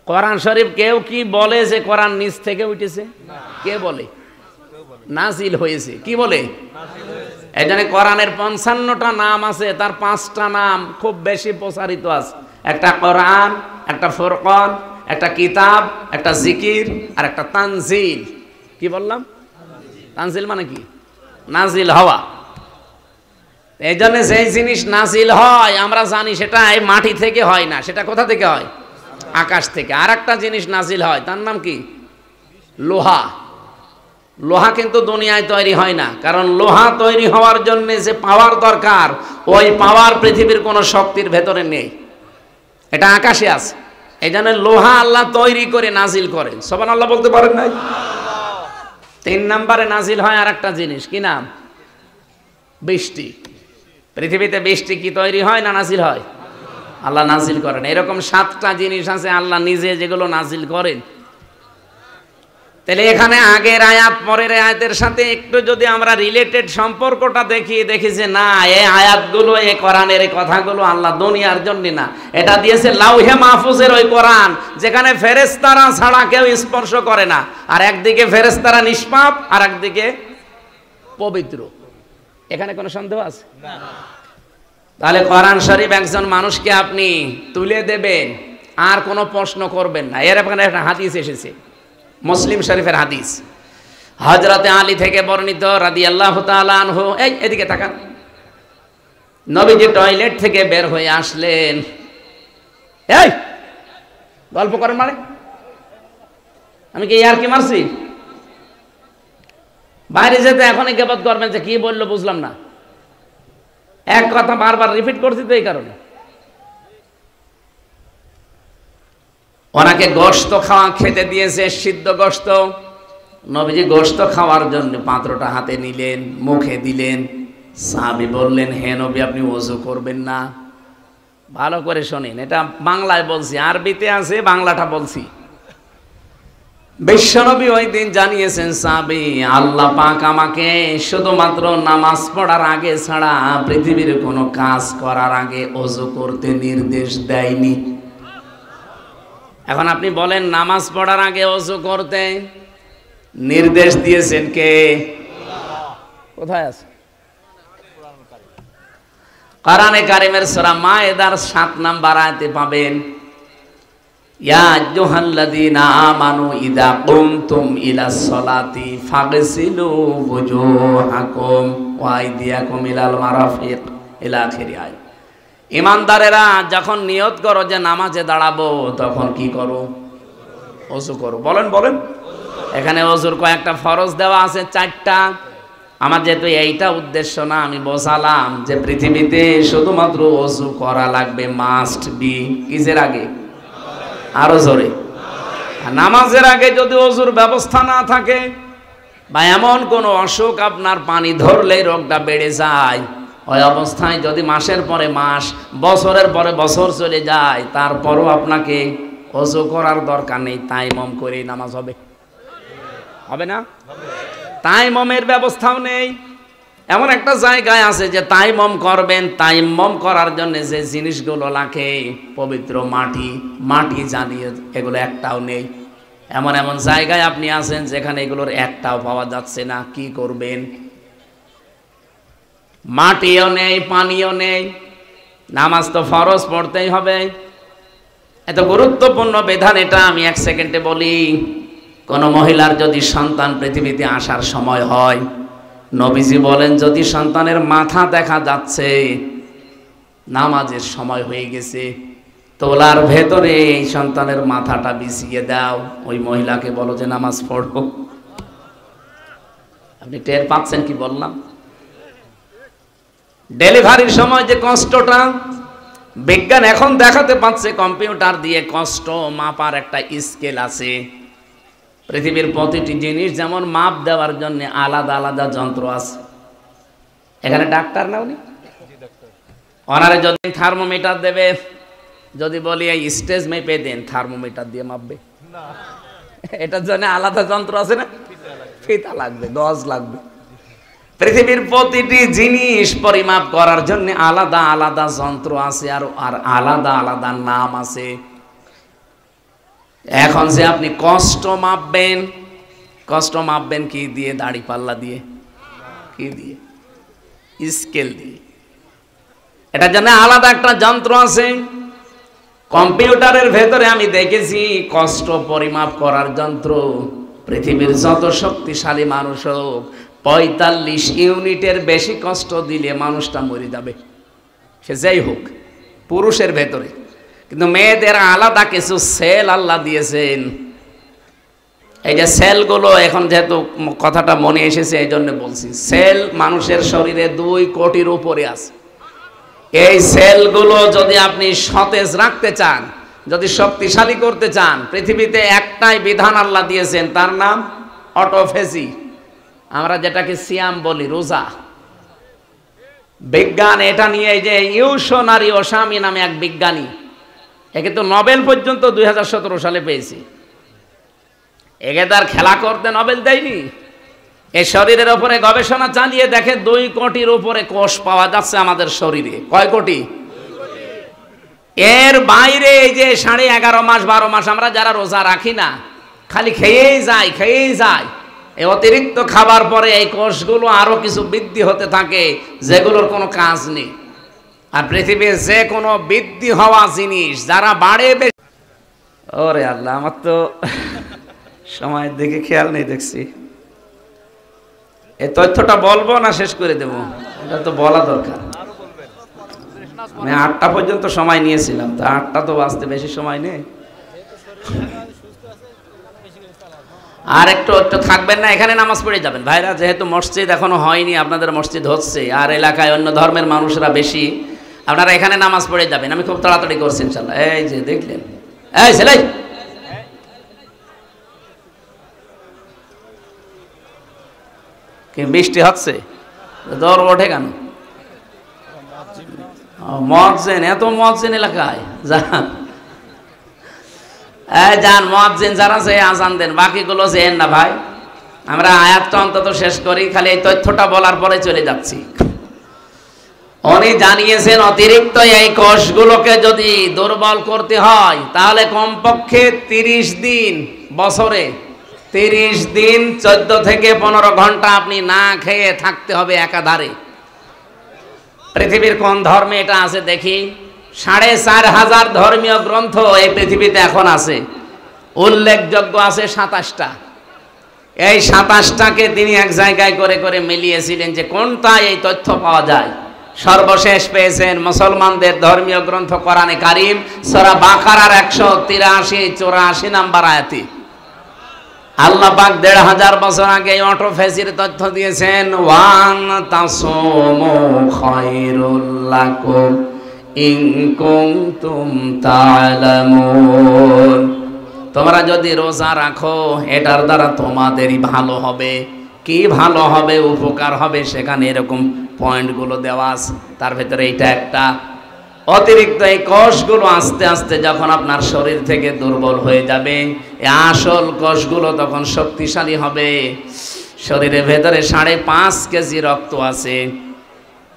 কোরআন শরীফ কেউ কি বলে যে কোরআন নিচ থেকে উঠেছে? কে বলে? নাজিল হয়েছে। কি বলে? এই জন্য কোরআনের 55টা নাম আছে, তার 5টা নাম খুব বেশি প্রচারিত আছে। একটা কোরআন, একটা ফুরকান, একটা কিতাব, একটা জিকির, আর একটা তানজিল। কি বললাম? তানজিল মানে কি? নাজিল হওয়া। এই জন্য যে জিনিস নাজিল হয় আমরা জানি সেটা এই মাটি থেকে হয় না, সেটা কোথা থেকে হয়? আকাশ থেকে। আর একটা জিনিস নাজিল হয়, তার নাম কি? লোহা। লোহা কিন্তু দুনিয়ায় তৈরি হয় না, কারণ লোহা তৈরি হওয়ার জন্য যে পাওয়ার দরকার, ওই পাওয়ার পৃথিবীর কোনো শক্তির ভেতরে নেই, এটা আকাশে আছে। এই জন্য লোহা আল্লাহ তৈরি করে নাজিল করেন। সুবহানাল্লাহ বলতে পারেন নাই? 3 নম্বরে নাজিল হয় আর একটা জিনিস, কি নাম? বৃষ্টি। পৃথিবীতে বৃষ্টি কি তৈরি হয় না নাজিল হয়? আল্লাহ নাজিল করেন। এরকম 7টা জিনিস আছে আল্লাহ নিজে যেগুলো নাজিল করেন। তাহলে এখানে আগের আয়াত পরের আয়াতের সাথে একটু যদি আমরা রিলেটেড সম্পর্কটা দেখি যে না, এই আয়াতগুলো, এই কোরআনের এই কথাগুলো আল্লাহ দুনিয়ার জন্য না, এটা দিয়েছে লাউহে মাহফুজের ওই কোরআন, যেখানে ফেরেশতারা ছাড়া কেউ স্পর্শ করে না। আর একদিকে ফেরেশতারা নিষ্পাপ, আর একদিকে পবিত্র। এখানে কোনো সন্দেহ আছে? তাহলে কোরআন শরীফ একজন মানুষকে আপনি তুলে দেবেন, আর কোনো প্রশ্ন করবেন না। এর এখানে একটা হাদিস এসেছে, মুসলিম শরীফের হাদিস, হযরতে আলী থেকে বর্ণিত রাদিয়াল্লাহু তাআলা আনহু। এই এদিকে তাকান। নবীজি টয়লেট থেকে বের হয়ে আসলেন। এই গল্প করেন মানে? আমি কি আর কি মারছি? বাইরে যেতে এখনই গিবত করবেন যে কি বললো বুঝলাম না, এক কথা বারবার রিপিট করছি তো এই কারণে। ওনাকে গোশত খেতে দিয়েছে, সিদ্ধ গোশত। নবীজি গোশত খাওয়ার জন্য পাত্রটা হাতে নিলেন, মুখে দিলেন। সাহাবী বললেন, হে নবী, আপনি ওযু করবেন না? ভালো করে শোনেন, এটা বাংলায় বলছি, আরবিতে আছে, বাংলাটা বলছি। বিশ্বনবী ওই দিন জানিয়েছেন, সাহাবী, আল্লাহ পাক আমাকে শুধুমাত্র নামাজ পড়ার আগে ছাড়া পৃথিবীর কোনো কাজ করার আগে ওযু করতে নির্দেশ দেয়নি। এখন আপনি বলেন, নামাজ পড়ার আগে ওযু করতে নির্দেশ দিয়েছেন কে? কোথায় আছে? কোরআনে কারিমের সূরা মায়েদার 7 নম্বর আয়াতে পাবেন, ইয়া আইয়ুহাল্লাযীনা আমানু ইযা কুমতুম ইলাস সালাতি ফাগসিলু ওয়ুজুহাকুম ওয়া আইদিয়াকুম ইলাল মারাফিক ইলা আখির আয়াত। ইমানদারেরা যখন নিয়ত করো যে নামাজে দাঁড়াবো, তখন কি করো? ওযু করো। বলেন বলেন। এখানে ওযুর কয়েকটা ফরজ দেওয়া আছে, 4টা। আমার যেহেতু এইটা উদ্দেশ্য না, আমি বোঝালাম যে পৃথিবীতে শুধুমাত্র ওযু করা লাগবে, মাস্ট বি। কিসের আগে? আরো জোরে। নামাজের আগে যদি ওযুর ব্যবস্থা না থাকে, বা এমন কোনো অসুখ আপনার পানি ধরলেই রোগটা বেড়ে যায়, ওই অবস্থায় যদি মাসের পরে মাস, বছরের পরে বছর চলে যায়, তারপরও আপনাকে ওযু করার দরকার নেই, তায়াম্মুম করেই নামাজ হবে। হবে না? তায়াম্মুমের ব্যবস্থাও নেই। এমন একটা জায়গায় আছে যে তায়াম্মুম করবেন, তায়াম্মুম করার জন্য যে জিনিসগুলো লাগে, পবিত্র মাটি জানিয়ে, এগুলো একটাও নেই। এমন এমন জায়গায় আপনি আছেন যেখানে এগুলোর একটাও পাওয়া যাচ্ছে না। কি করবেন? মাটিও নেই, পানিও নেই, নামাজ তো ফরজ পড়তেই হবে। এত গুরুত্বপূর্ণ বিধান এটা আমি 1 সেকেন্ডে বলি। কোন মহিলার যদি সন্তান পৃথিবীতে আসার সময় হয়, নবীজি বলেন, যদি সন্তানের মাথা দেখা যাচ্ছে, নামাজের সময় হয়ে গেছে, তোলার ভেতরে এই সন্তানের মাথাটা বিছিয়ে দাও, ওই মহিলাকে বলো যে নামাজ পড়ো। আপনি টের পাচ্ছেন কি বললাম? ডেলিভারির সময় যে কষ্টটা, বিজ্ঞান এখন দেখাতে পাচ্ছে কম্পিউটার দিয়ে কষ্ট মাপার একটা স্কেল আছে। পৃথিবীর প্রতিটি জিনিস যেমন মাপ দেওয়ার জন্য আলাদা আলাদা যন্ত্র আছে। এখানে ডাক্তার না উনি? ওনারে যদি থার্মোমিটার দেবে, যদি বলি এই স্টেজ মেপে দেন, থার্মোমিটার দিয়ে মাপবে না। এটার জন্য আলাদা যন্ত্র আছে না, ফিতা লাগবে, গজ লাগবে। পৃথিবীর প্রতিটি জিনিস পরিমাপ করার জন্য আলাদা আলাদা যন্ত্র আছে, আর আলাদা আলাদা নাম আছে। এখন যে আপনি কষ্ট মাপবেন কি দিয়ে? দাড়ি পাল্লা দিয়ে? কি দিয়ে? স্কেল দিয়ে। এটার জন্য আলাদা একটা যন্ত্র আছে। কম্পিউটারের ভেতরে আমি দেখেছি কষ্ট পরিমাপ করার যন্ত্র। পৃথিবীর যত শক্তিশালী মানুষ হোক, 45 ইউনিটের বেশি কষ্ট দিলে মানুষটা মরে যাবে, সে যাই হোক, পুরুষের ভেতরে। কিন্তু মেয়েদের আলাদা কিছু সেল আল্লাহ দিয়েছেন। এই যে সেলগুলো, এখন যেহেতু কথাটা মনে এসেছে এই জন্য বলছি, সেল মানুষের শরীরে 2 কোটির উপরে আছে। এই সেলগুলো যদি আপনি সতেজ রাখতে চান, যদি শক্তিশালী করতে চান, পৃথিবীতে একটাই বিধান আল্লাহ দিয়েছেন, তার নাম অটোফেজি। আমরা যেটাকে সিয়াম বলি, রোজা। বিজ্ঞান এটা নিয়ে, এই যে ইউশনারি ওসামি নামে এক বিজ্ঞানী, একে তো নোবেল পর্যন্ত 2017 সালে পেয়েছি। একে তার খেলা করতে নোবেল দেয়নি। এই শরীরের উপরে গবেষণা চালিয়ে দেখে 2 কোটির উপরে কোষ পাওয়া যাচ্ছে আমাদের শরীরে। কয় কোটি? এর বাইরে এই যে 11.5 মাস 12 মাস আমরা যারা রোজা রাখি না, খালি খেয়েই যায়। এই অতিরিক্ত খাবার পরে এই কোষগুলো আরো কিছু বৃদ্ধি হতে থাকে, যেগুলোর কোনো কাজ নেই। আর পৃথিবীর যে কোনো বৃদ্ধি হওয়া জিনিস যারা বাড়ে, ওরে আল্লাহ, আমার তো সময়ের দিকে খেয়াল নেই দেখছি। এই তথ্যটা বলবো না শেষ করে দেব? এটা তো বলা দরকার। আমি 8টা পর্যন্ত সময় নিয়েছিলাম, তো 8টা তো বাঁচতে বেশি সময় নেই। আর একটু থাকবেন না, এখানে নামাজ পড়ে যাবেন ভাইরা। যেহেতু মসজিদ এখনো হয়নি, আপনাদের মসজিদ হচ্ছে, আর এলাকায় অন্য ধর্মের মানুষরা বেশি, আপনারা এখানে নামাজ পড়ে যাবেন। আমি খুব তাড়াতাড়ি করছি ইনশাল্লাহ। এই যে দেখলেন, এই ছেলে, কি বৃষ্টি হচ্ছে? দর ওঠে কেন? মুয়াজ্জিন, এত মুয়াজ্জিন এলাকায় যান, মুয়াজ্জিন যারা আছে আজান দেন, বাকিগুলো যেন না ভাই। আমরা আয়াতটা অন্তত শেষ করি, খালি এই তথ্যটা বলার পরে চলে যাচ্ছি। উনি জানিয়েছেন অতিরিক্ত এই কোষগুলোকে যদি দুর্বল করতে হয়, তাহলে কমপক্ষে 30 দিন, বছরে 30 দিন 14 থেকে 15 ঘন্টা আপনি না খেয়ে থাকতে হবে একাধারে। পৃথিবীর কোন ধর্মে এটা আছে দেখি? 4500 ধর্মীয় গ্রন্থ এই পৃথিবীতে এখন আছে, উল্লেখযোগ্য আছে 27টা। এই 27টাকে তিনি এক জায়গায় করে করে মিলিয়েছিলেন যে কোনটা এই তথ্য পাওয়া যায়। সর্বশেষ পেয়েছেন মুসলমানদের ধর্মীয় গ্রন্থ কোরআনে কারীম, সূরা বাকারার 183-84 নাম্বার আয়াতে। আল্লাহ পাক 1500 বছর আগে অটোফেজির তথ্য দিয়েছেন, ওয়ান তাসুমু খায়রুল লাকুম ইন কুনতুম তা'লামুন। তোমরা যদি রোজা রাখো, এটার দ্বারা তোমাদেরই ভালো হবে। কি ভালো হবে, উপকার হবে, সেখানে এরকম পয়েন্টগুলো দেওয়া আছে। তার ভেতরে এইটা একটা। অতিরিক্ত এই কোষগুলো আস্তে আস্তে যখন আপনার শরীর থেকে দুর্বল হয়ে যাবে, এই আসল কোষগুলো তখন শক্তিশালী হবে। শরীরের ভেতরে 5.5 কেজি রক্ত আছে।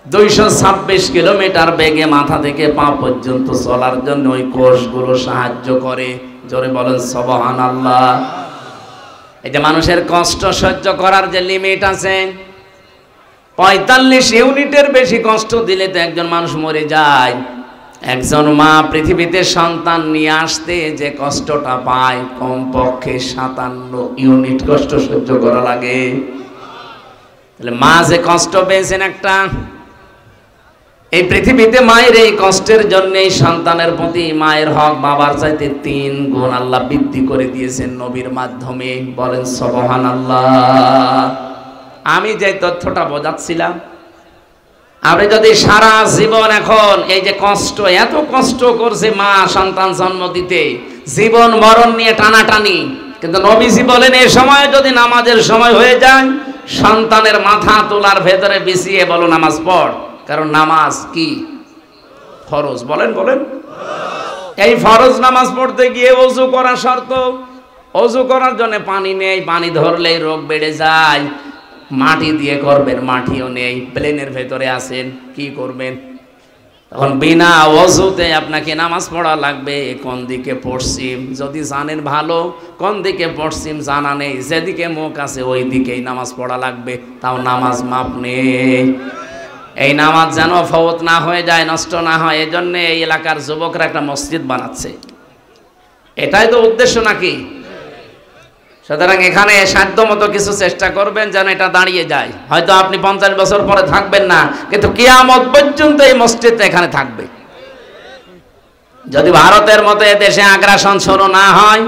226 কিলোমিটার বেগে মাথা থেকে পা পর্যন্ত চলার জন্য ওই কোষগুলো সাহায্য করে। জোরে বলেন সুবহানাল্লাহ। এই যে মানুষের কষ্ট সহ্য করার যে লিমিট আছে, 45 ইউনিটের বেশি কষ্ট দিলে তো একজন মানুষ মরে যায়। একজন মা পৃথিবীতে সন্তান নিয়ে আসতে যে কষ্টটা পায়, কমপক্ষে 57 ইউনিট কষ্ট সহ্য করা লাগে। তাহলে মা যে কষ্ট পেয়েছেন একটা, এই পৃথিবীতে মায়ের এই কষ্টের জন্যই সন্তানের প্রতি মায়ের হক বাবার চাইতে 3 গুণ আল্লাহ বৃদ্ধি করে দিয়েছেন নবীর মাধ্যমে। বলেন সুবহানাল্লাহ। আমি যে তথ্যটা বোঝাচ্ছিলাম, আপনি যদি সারা জীবন এখন এই যে কষ্ট, এত কষ্ট করছে মা সন্তান জন্ম দিতে, জীবন মরণ নিয়ে টানাটানি, কিন্তু নবীজি বলেন এই সময় যদি নামাজের সময় হয়ে যায়, সন্তানের মাথা তোলার ভেতরে বিছিয়ে বলো নামাজ পড়, কারণ নামাজ কি? ফরজ। বলেন বলেন। এই ফরজ নামাজ পড়তে গিয়ে ওযু করা শর্ত। ওযু করার জন্য পানি নেই, পানি ধরলেই রোগ বেড়ে যায়। মাটি দিয়ে করবেন, মাটিও নেই, প্লেনের ভেতরে আছেন, কি করবেন? তখন বিনা ওযুতে আপনাকে নামাজ পড়া লাগবে। কোন দিকে পশ্চিম যদি জানেন ভালো, কোন দিকে পশ্চিম জানা নেই, যেদিকে মুখ আছে ওই দিকেই নামাজ পড়া লাগবে। তাও নামাজ মাপ নেই। এই নামাজ যেন ফওত না হয়ে যায়, নষ্ট না হয়, এজন্য এই এলাকার যুবকরা একটা মসজিদ বানাচ্ছে। এটাই তো উদ্দেশ্য নাকি? সুতরাং এখানে সাধ্য মতো কিছু চেষ্টা করবেন যেন এটা দাঁড়িয়ে যায়। হয়তো আপনি 50 বছর পরে থাকবেন না, কিন্তু কিয়ামত পর্যন্ত এই মসজিদটা এখানে থাকবে। যদি ভারতের মতো এদেশে আগ্রাসন শুরু না হয়,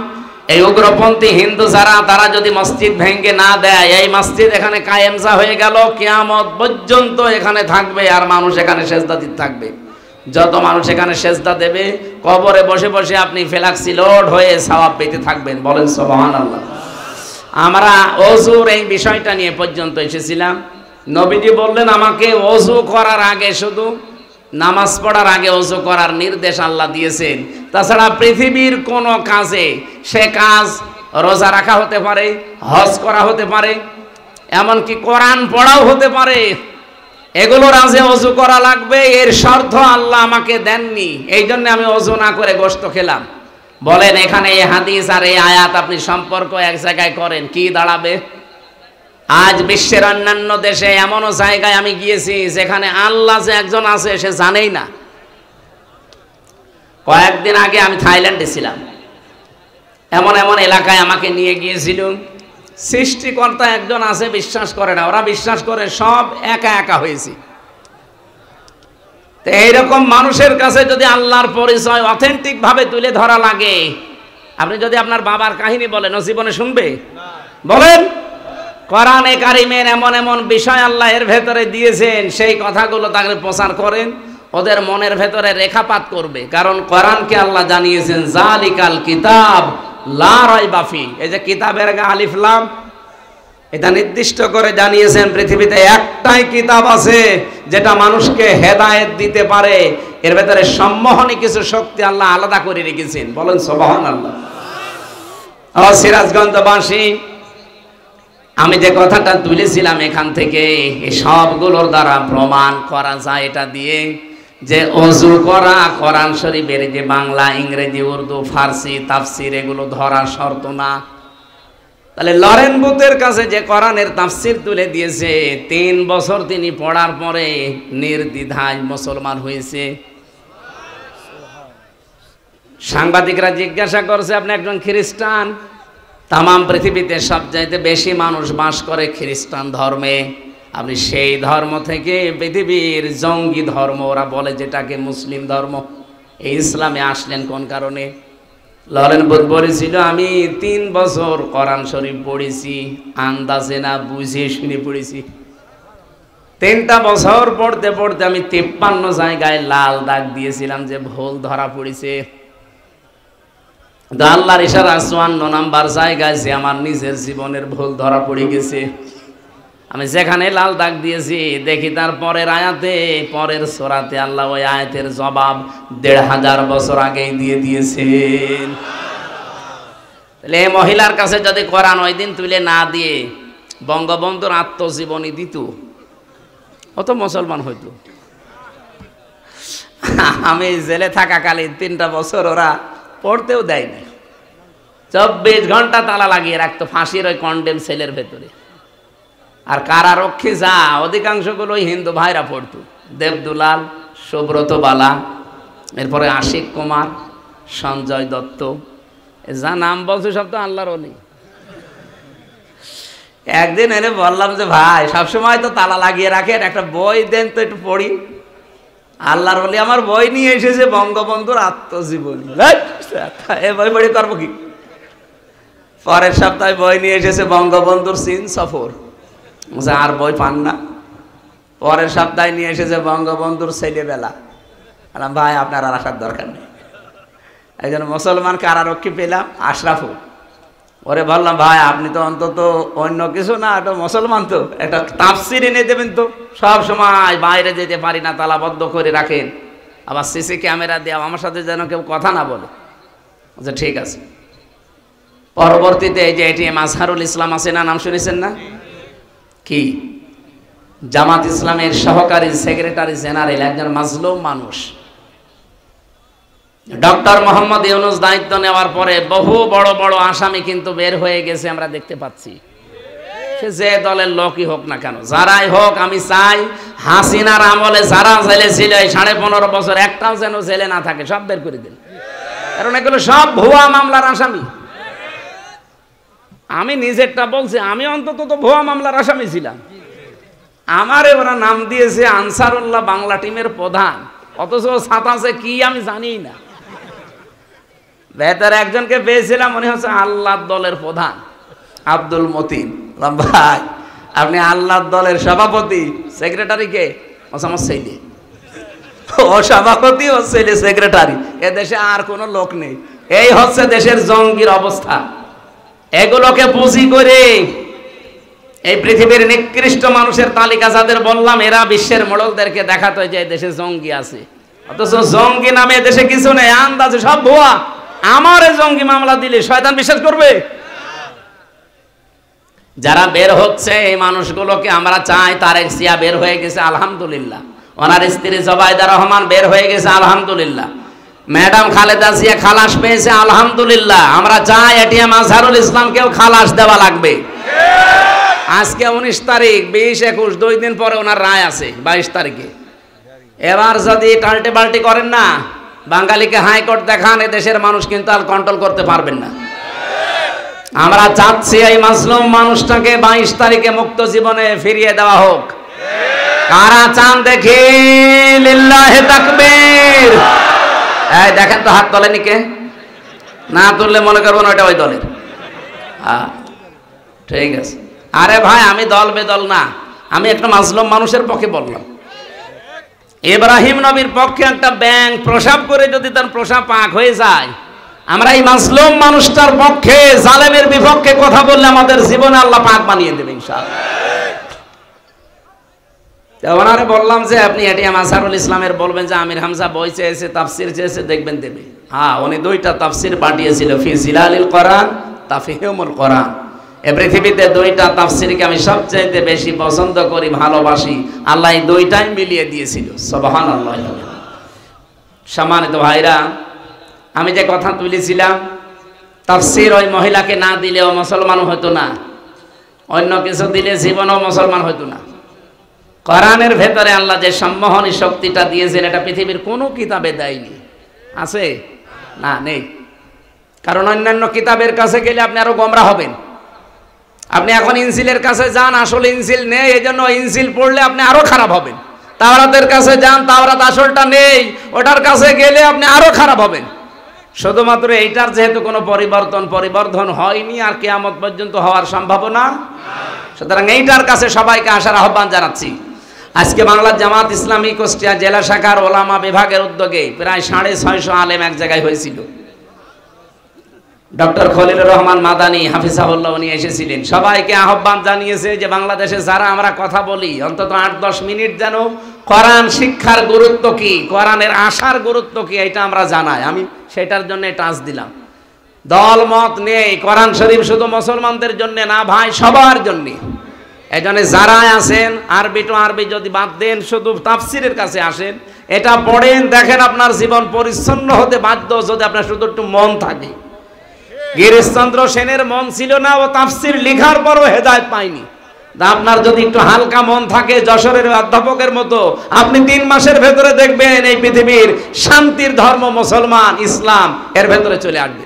এই উগ্রপন্থী হিন্দু যারা, তারা যদি মসজিদ ভেঙে না দেয়, এই মসজিদ এখানে কায়েমজা হয়ে গেল, কিয়ামত পর্যন্ত এখানে থাকবে। আর মানুষ এখানে সেজদা দিতে থাকবে। যত মানুষ এখানে সেজদা দেবে, কবরে বসে বসে আপনি ফেলাক্সি লোড হয়ে সওয়াব পেতে থাকবেন। বলেন সুবহানাল্লাহ। আমরা ওযুর এই বিষয়টা নিয়ে পর্যন্ত এসেছিলাম। নবীজি বললেন আমাকে ওযু করার আগে, শুধু নামাজ পড়ার আগে ওযু করার নির্দেশ আল্লাহ দিয়েছেন। তাছাড়া পৃথিবীর কোন কাজে, সে কাজ রোজা রাখা হতে পারে, হজ করা হতে পারে, এমনকি কোরআন পড়াও হতে পারে, এগুলোর আগে ওযু করা লাগবে। এর শর্ত আল্লাহ আমাকে দেননি, এই জন্য আমি ওযু না করে গোশত খেলাম। বলেন এখানে এই হাদিস আর এই আয়াত আপনি সম্পর্ক এক জায়গায় করেন, কি দাঁড়াবে? আজ বিশ্বের অন্যান্য দেশে এমনও জায়গায় আমি গিয়েছি যেখানে আল্লাহ যে একজন আছে সে জানেই না। কয়েকদিন আগে আমি থাইল্যান্ডে ছিলাম। এমন এমন এলাকায় আমাকে নিয়ে গিয়েছিল, সৃষ্টিকর্তা একজন আছে বিশ্বাস করে না, ওরা বিশ্বাস করে সব একা একা হয়েছে। তো এইরকম মানুষের কাছে যদি আল্লাহর পরিচয় অথেন্টিক ভাবে তুলে ধরা লাগে, আপনি যদি আপনার বাবার কাহিনী বলেন, ও জীবনে শুনবে? বলেন। কোরআনে কারিমের এমন এমন বিষয় আল্লাহ এর ভেতরে দিয়েছেন, সেই কথাগুলো তাকে প্রচার করেন, ওদের মনের ভেতরে রেখাপাত করবে। কারণ কোরআনকে আল্লাহ জানিয়েছেন জালিকাল কিতাব লা রাইবা ফি। এই যে কিতাবের আগে আলিফ লাম, এটা নির্দিষ্ট করে জানিয়েছেন পৃথিবীতে একটাই কিতাব আছে যেটা মানুষকে হেদায়েত দিতে পারে। এর ভেতরে সম্মোহনী কিছু শক্তি আল্লাহ আলাদা করে রেখেছেন। বলেন সুবহানাল্লাহ। ও সিরাজগঞ্জবাসী, আমি যে কথাটা তুলেছিলাম এখান থেকে, এই সবগুলোর দ্বারা প্রমাণ করা যায় এটা দিয়ে যে ওযু করা কোরআন শরীফের যে বাংলা, ইংরেজি, উর্দু, ফার্সি তাফসির এগুলো ধরা শর্ত না। তাহলে লরেন বুথের কাছে যে কোরআনের তাফসির তুলে দিয়েছে, 3 বছর তিনি পড়ার পরে নির্দ্বিধায় মুসলমান হয়েছে। সাংবাদিকরা জিজ্ঞাসা করছে আপনি একজন খ্রিস্টান, তামাম পৃথিবীতে সবচাইতে বেশি মানুষ বাস করে খ্রিস্টান ধর্মে, আপনি সেই ধর্ম থেকে পৃথিবীর জঙ্গি ধর্ম ওরা বলে যেটাকে মুসলিম ধর্ম, এই ইসলামে আসলেন কোন কারণে? লরেন বুথ বলেছিল আমি 3 বছর কোরআন শরীফ পড়েছি, আন্দাজে না বুঝে শুনে পড়েছি। 3টা বছর পড়তে পড়তে আমি 53 জায়গায় লাল দাগ দিয়েছিলাম যে ভুল ধরা পড়েছে। আল্লাহর ইশারা 54 নাম্বার জায়গায় যে আমার নিজের জীবনের ভুল ধরা পড়ে গেছে। আমি যেখানে লাল দাগ দিয়েছি দেখি তার পরের আয়াতে, পরের সূরাতে আল্লাহ ওই আয়াতের জবাব 1500 বছর আগেই দিয়ে দিয়েছেন। তাহলে এই মহিলার কাছে যদি কোরআন ওই দিন তুলে না দিয়ে বঙ্গবন্ধুর আত্মজীবনী দিত, ও তো মুসলমান হইতো। আমি জেলে থাকাকালীন 3টা বছর ওরা পড়তেও দেয়নি, 24 ঘন্টা তালা লাগিয়ে রাখতো ফাঁসির ওই কন্ডেম সেলের ভেতরে। আর কারারক্ষী যা অধিকাংশগুলো হিন্দু ভাইরা পড়তো, দেবদুলাল, সুব্রত বালা, এরপরে আশিক কুমার, সঞ্জয় দত্ত, যা নাম বলছে সব তো আল্লাহর ওলি। একদিন এনে বললাম যে ভাই সবসময় তো তালা লাগিয়ে রাখেন, একটা বই দেন তো একটু পড়ি। আল্লাহর ওলি আমার বই নিয়ে এসেছে বঙ্গবন্ধুর আত্মজীবনী, এ বই পড়ি করবো কি? পরের সপ্তাহে বই নিয়ে এসেছে বঙ্গবন্ধুর চীন সফর, আর বই পান না। পরের সপ্তাহে নিয়ে এসেছে বঙ্গবন্ধুর ছেলেবেলা। ভাই আপনার আর আসার দরকার নেই। একজন মুসলমান কারারক্ষী পেলাম, আশরাফুল, ওরে বললাম ভাই আপনি তো অন্তত অন্য কিছু না, এটা মুসলমান, তো একটা তাফসির এনে দেবেন তো। সব সময় বাইরে যেতে পারি না, তালাবদ্ধ করে রাখেন, আবার সিসি ক্যামেরা দেওয়া, আমার সাথে যেন কেউ কথা না বলে। আচ্ছা ঠিক আছে। পরবর্তীতে এই যে এটিএম আজহারুল ইসলাম আছে না, নাম শুনেছেন না? কি জামাত ইসলামের সহকারী সেক্রেটারি জেনারেল, একজন মাজলুম মানুষ। ডক্টর মোহাম্মদ ইউনূস দায়িত্ব নেওয়ার পরে বহু বড় বড় আসামি কিন্তু বের হয়ে গেছে, আমরা দেখতে পাচ্ছি। সে যে দলের লোকই হোক না কেন, যারাই হোক, আমি চাই হাসিনার আমলে যারা জেলে ছিল এই 15.5 বছর, একটাও যেন জেলে না থাকে, সব বের করে দিন। কারণ এগুলো সব ভুয়া মামলার আসামি। আমি নিজেরটা বলছি, আমি অন্তত তো ভুয়া মামলার আসামি ছিলাম। আমারে ওরা নাম দিয়েছে আনসারুল্লাহ বাংলা টিমের প্রধান, অথচ ছাতাছে কি আমি জানি না। ভেতরে একজনকে পেয়েছিলাম, মনে হচ্ছে আল্লাহর দলের প্রধান আব্দুল মতিন। ভাই আপনি আল্লাহর দলের সভাপতি, সেক্রেটারি কে? আমার ছেলে। ও সভাপতি, ও ছেলে সেক্রেটারি। এ দেশে আর কোনো লোক নেই। এই হচ্ছে দেশের জঙ্গির অবস্থা। এগুলোকে পুঁজি করে এই পৃথিবীর নিকৃষ্ট মানুষের তালিকা যাদের বললাম, এরা বিশ্বের মোড়লদেরকে দেখাতো যে দেশে জঙ্গি আছে, অথচ জঙ্গি নামে দেশে কিছু নেই, আন্দাজে সব ভুয়া। আমার জঙ্গি মামলা দিলে শয়তান বিশ্বাস করবে? যারা বের হচ্ছে এই মানুষগুলোকে আমরা চাই। তারেক জিয়া বের হয়ে গেছে, আলহামদুলিল্লাহ। ওনার স্ত্রী জবাইদা রহমান বের হয়ে গেছে, আলহামদুলিল্লাহ। ম্যাডাম খালেদা জিয়া খালাস পেয়েছে, আলহামদুলিল্লাহ। আমরা চাই এটিএম আজহারুল ইসলামকেও খালাস দেওয়া লাগবে। আজকে 19 তারিখ, 20, 21, 2 দিন পরে ওনার রায় আছে 22 তারিখে। এবার যদি টাল্টে পাল্টি করেন না, বাঙালিকে হাইকোর্ট দেখান, এদেশের মানুষ কিন্তু আর কন্ট্রোল করতে পারবেন না। আমরা চাচ্ছি এই মাজলুম মানুষটাকে 22 তারিখে মুক্ত জীবনে ফিরিয়ে দেওয়া হোক। কারা চান দেখি? লিল্লাহি তাকবীর। এই দেখেন তো, হাত তোলেনি কে? না তুললে মনে করবেন ওইটা ওই দলের। হ্যাঁ ঠিক আছে। আরে ভাই, আমি দল বেদল না, আমি একটা মাজলুম মানুষের পক্ষে বললাম। ইব্রাহিম নবীর পক্ষে একটা ব্যাঙ প্রসাব করে যদি তার প্রসাব পাক হয়ে যায়, আমরা এই মাজলুম মানুষটার পক্ষে, জালেমের বিপক্ষে কথা বললে আমাদের জীবনে আল্লাহ পাক বানিয়ে দেবে ইনশাআল্লাহ। ওনারে বললাম যে আপনি এটিএম আজহারুল ইসলামের বলবেন যে আমির হামজা বই চেয়েছে, তাফসির চেয়েছে, দেখবেন দেবে। হ্যাঁ, উনি 2টা তাফসির পাঠিয়েছিল, ফি জিলালিল কোরআন, তাফহিমুল কোরআন। এই পৃথিবীতে 2টা তাফসিরকে আমি সবচেয়ে বেশি পছন্দ করি, ভালোবাসি। আল্লাহ এই 2টাই মিলিয়ে দিয়েছিল। সুবহানাল্লাহ। সম্মানিত ভাইরা, আমি যে কথা তুলেছিলাম, তাফসির ওই মহিলাকে না দিলেও মুসলমান হতো না, অন্য কিছু দিলে জীবনেও মুসলমান হতো না। কোরআনের ভেতরে আল্লাহ যে সম্মোহনী শক্তিটা দিয়েছেন, এটা পৃথিবীর কোনো কিতাবে দেয়নি। আছে? না, নেই। কারণ অন্যান্য কিতাবের কাছে গেলে আপনি আরো গোমরা হবেন। আপনি এখন ইনজিলের কাছে যান, আসলে ইনজিল নেই, এই জন্য ইনজিল পড়লে আপনি আরো খারাপ হবেন। তাওরাতের কাছে যান, তাওরাত আসলটা নেই, ওটার কাছে গেলে আপনি আরো খারাপ হবেন। শুধুমাত্র এইটার যেহেতু কোনো পরিবর্ধন হয়নি, আর কিয়ামত পর্যন্ত হওয়ার সম্ভাবনা, সুতরাং এইটার কাছে সবাইকে আসার আহ্বান জানাচ্ছি। আজকে বাংলার জামাত ইসলামী কুষ্টিয়া জেলা শাখার ওলামা বিভাগের উদ্যোগে প্রায় 650 আলেম এক জায়গায় হয়েছিল। ডক্টর খলিলুর রহমান মাদানী হাফিজাহুল্লাহ উনি এসেছিলেন। সবাইকে আহ্বান জানিয়েছে যে বাংলাদেশে যারা আমরা কথা বলি, অন্তত 8-10 মিনিট যেন কোরআন শিক্ষার গুরুত্ব কি, কোরআনের আশার গুরুত্ব কি, এটা আমরা জানাই। আমি সেটার জন্য টাচ দিলাম। দল মত নেই, কোরআন শরীফ শুধু মুসলমানদের জন্য না ভাই, সবার জন্য। এই জন্য যারা আছেন, আরবি টু আরবি যদি বাদ দেন, শুধু তাফসিরের কাছে আসেন, এটা পড়েন, দেখেন আপনার জীবন পরিচ্ছন্ন হতে বাধ্য যদি আপনার শুধু একটু মন থাকে। গিরিশচন্দ্র সেনের মন ছিল না, ও তাফসির লেখার পরও হেদায়েত পায়নি। আপনার যদি একটু হালকা মন থাকে, যশোরের অধ্যাপকের মতো, আপনি 3 মাসের ভেতরে দেখবেন এই পৃথিবীর শান্তির ধর্ম মুসলমান, ইসলাম, এর ভেতরে চলে আসবে।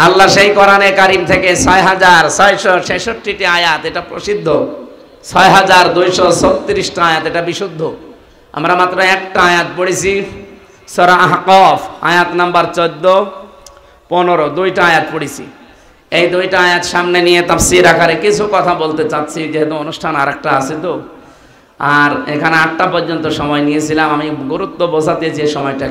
আল্লাহ সেই কোরআনে কারিম থেকে 6666টি আয়াত, এটা প্রসিদ্ধ। 6236টা আয়াত, এটা বিশুদ্ধ। আমরা মাত্র একটা আয়াত পড়েছি, সূরা আহকাফ আয়াত নাম্বার 14, 15, 2টা আয়াত পড়েছি। এই 2টা আয়াত সামনে নিয়ে তাফসীর আকারে কিছু কথা বলতে চাচ্ছি, যেহেতু অনুষ্ঠান আরেকটা আছে তো। আর এখানে 8টা পর্যন্ত সময় নিয়েছিলাম, আমি গুরুত্ব বোঝাতে যে সময়টা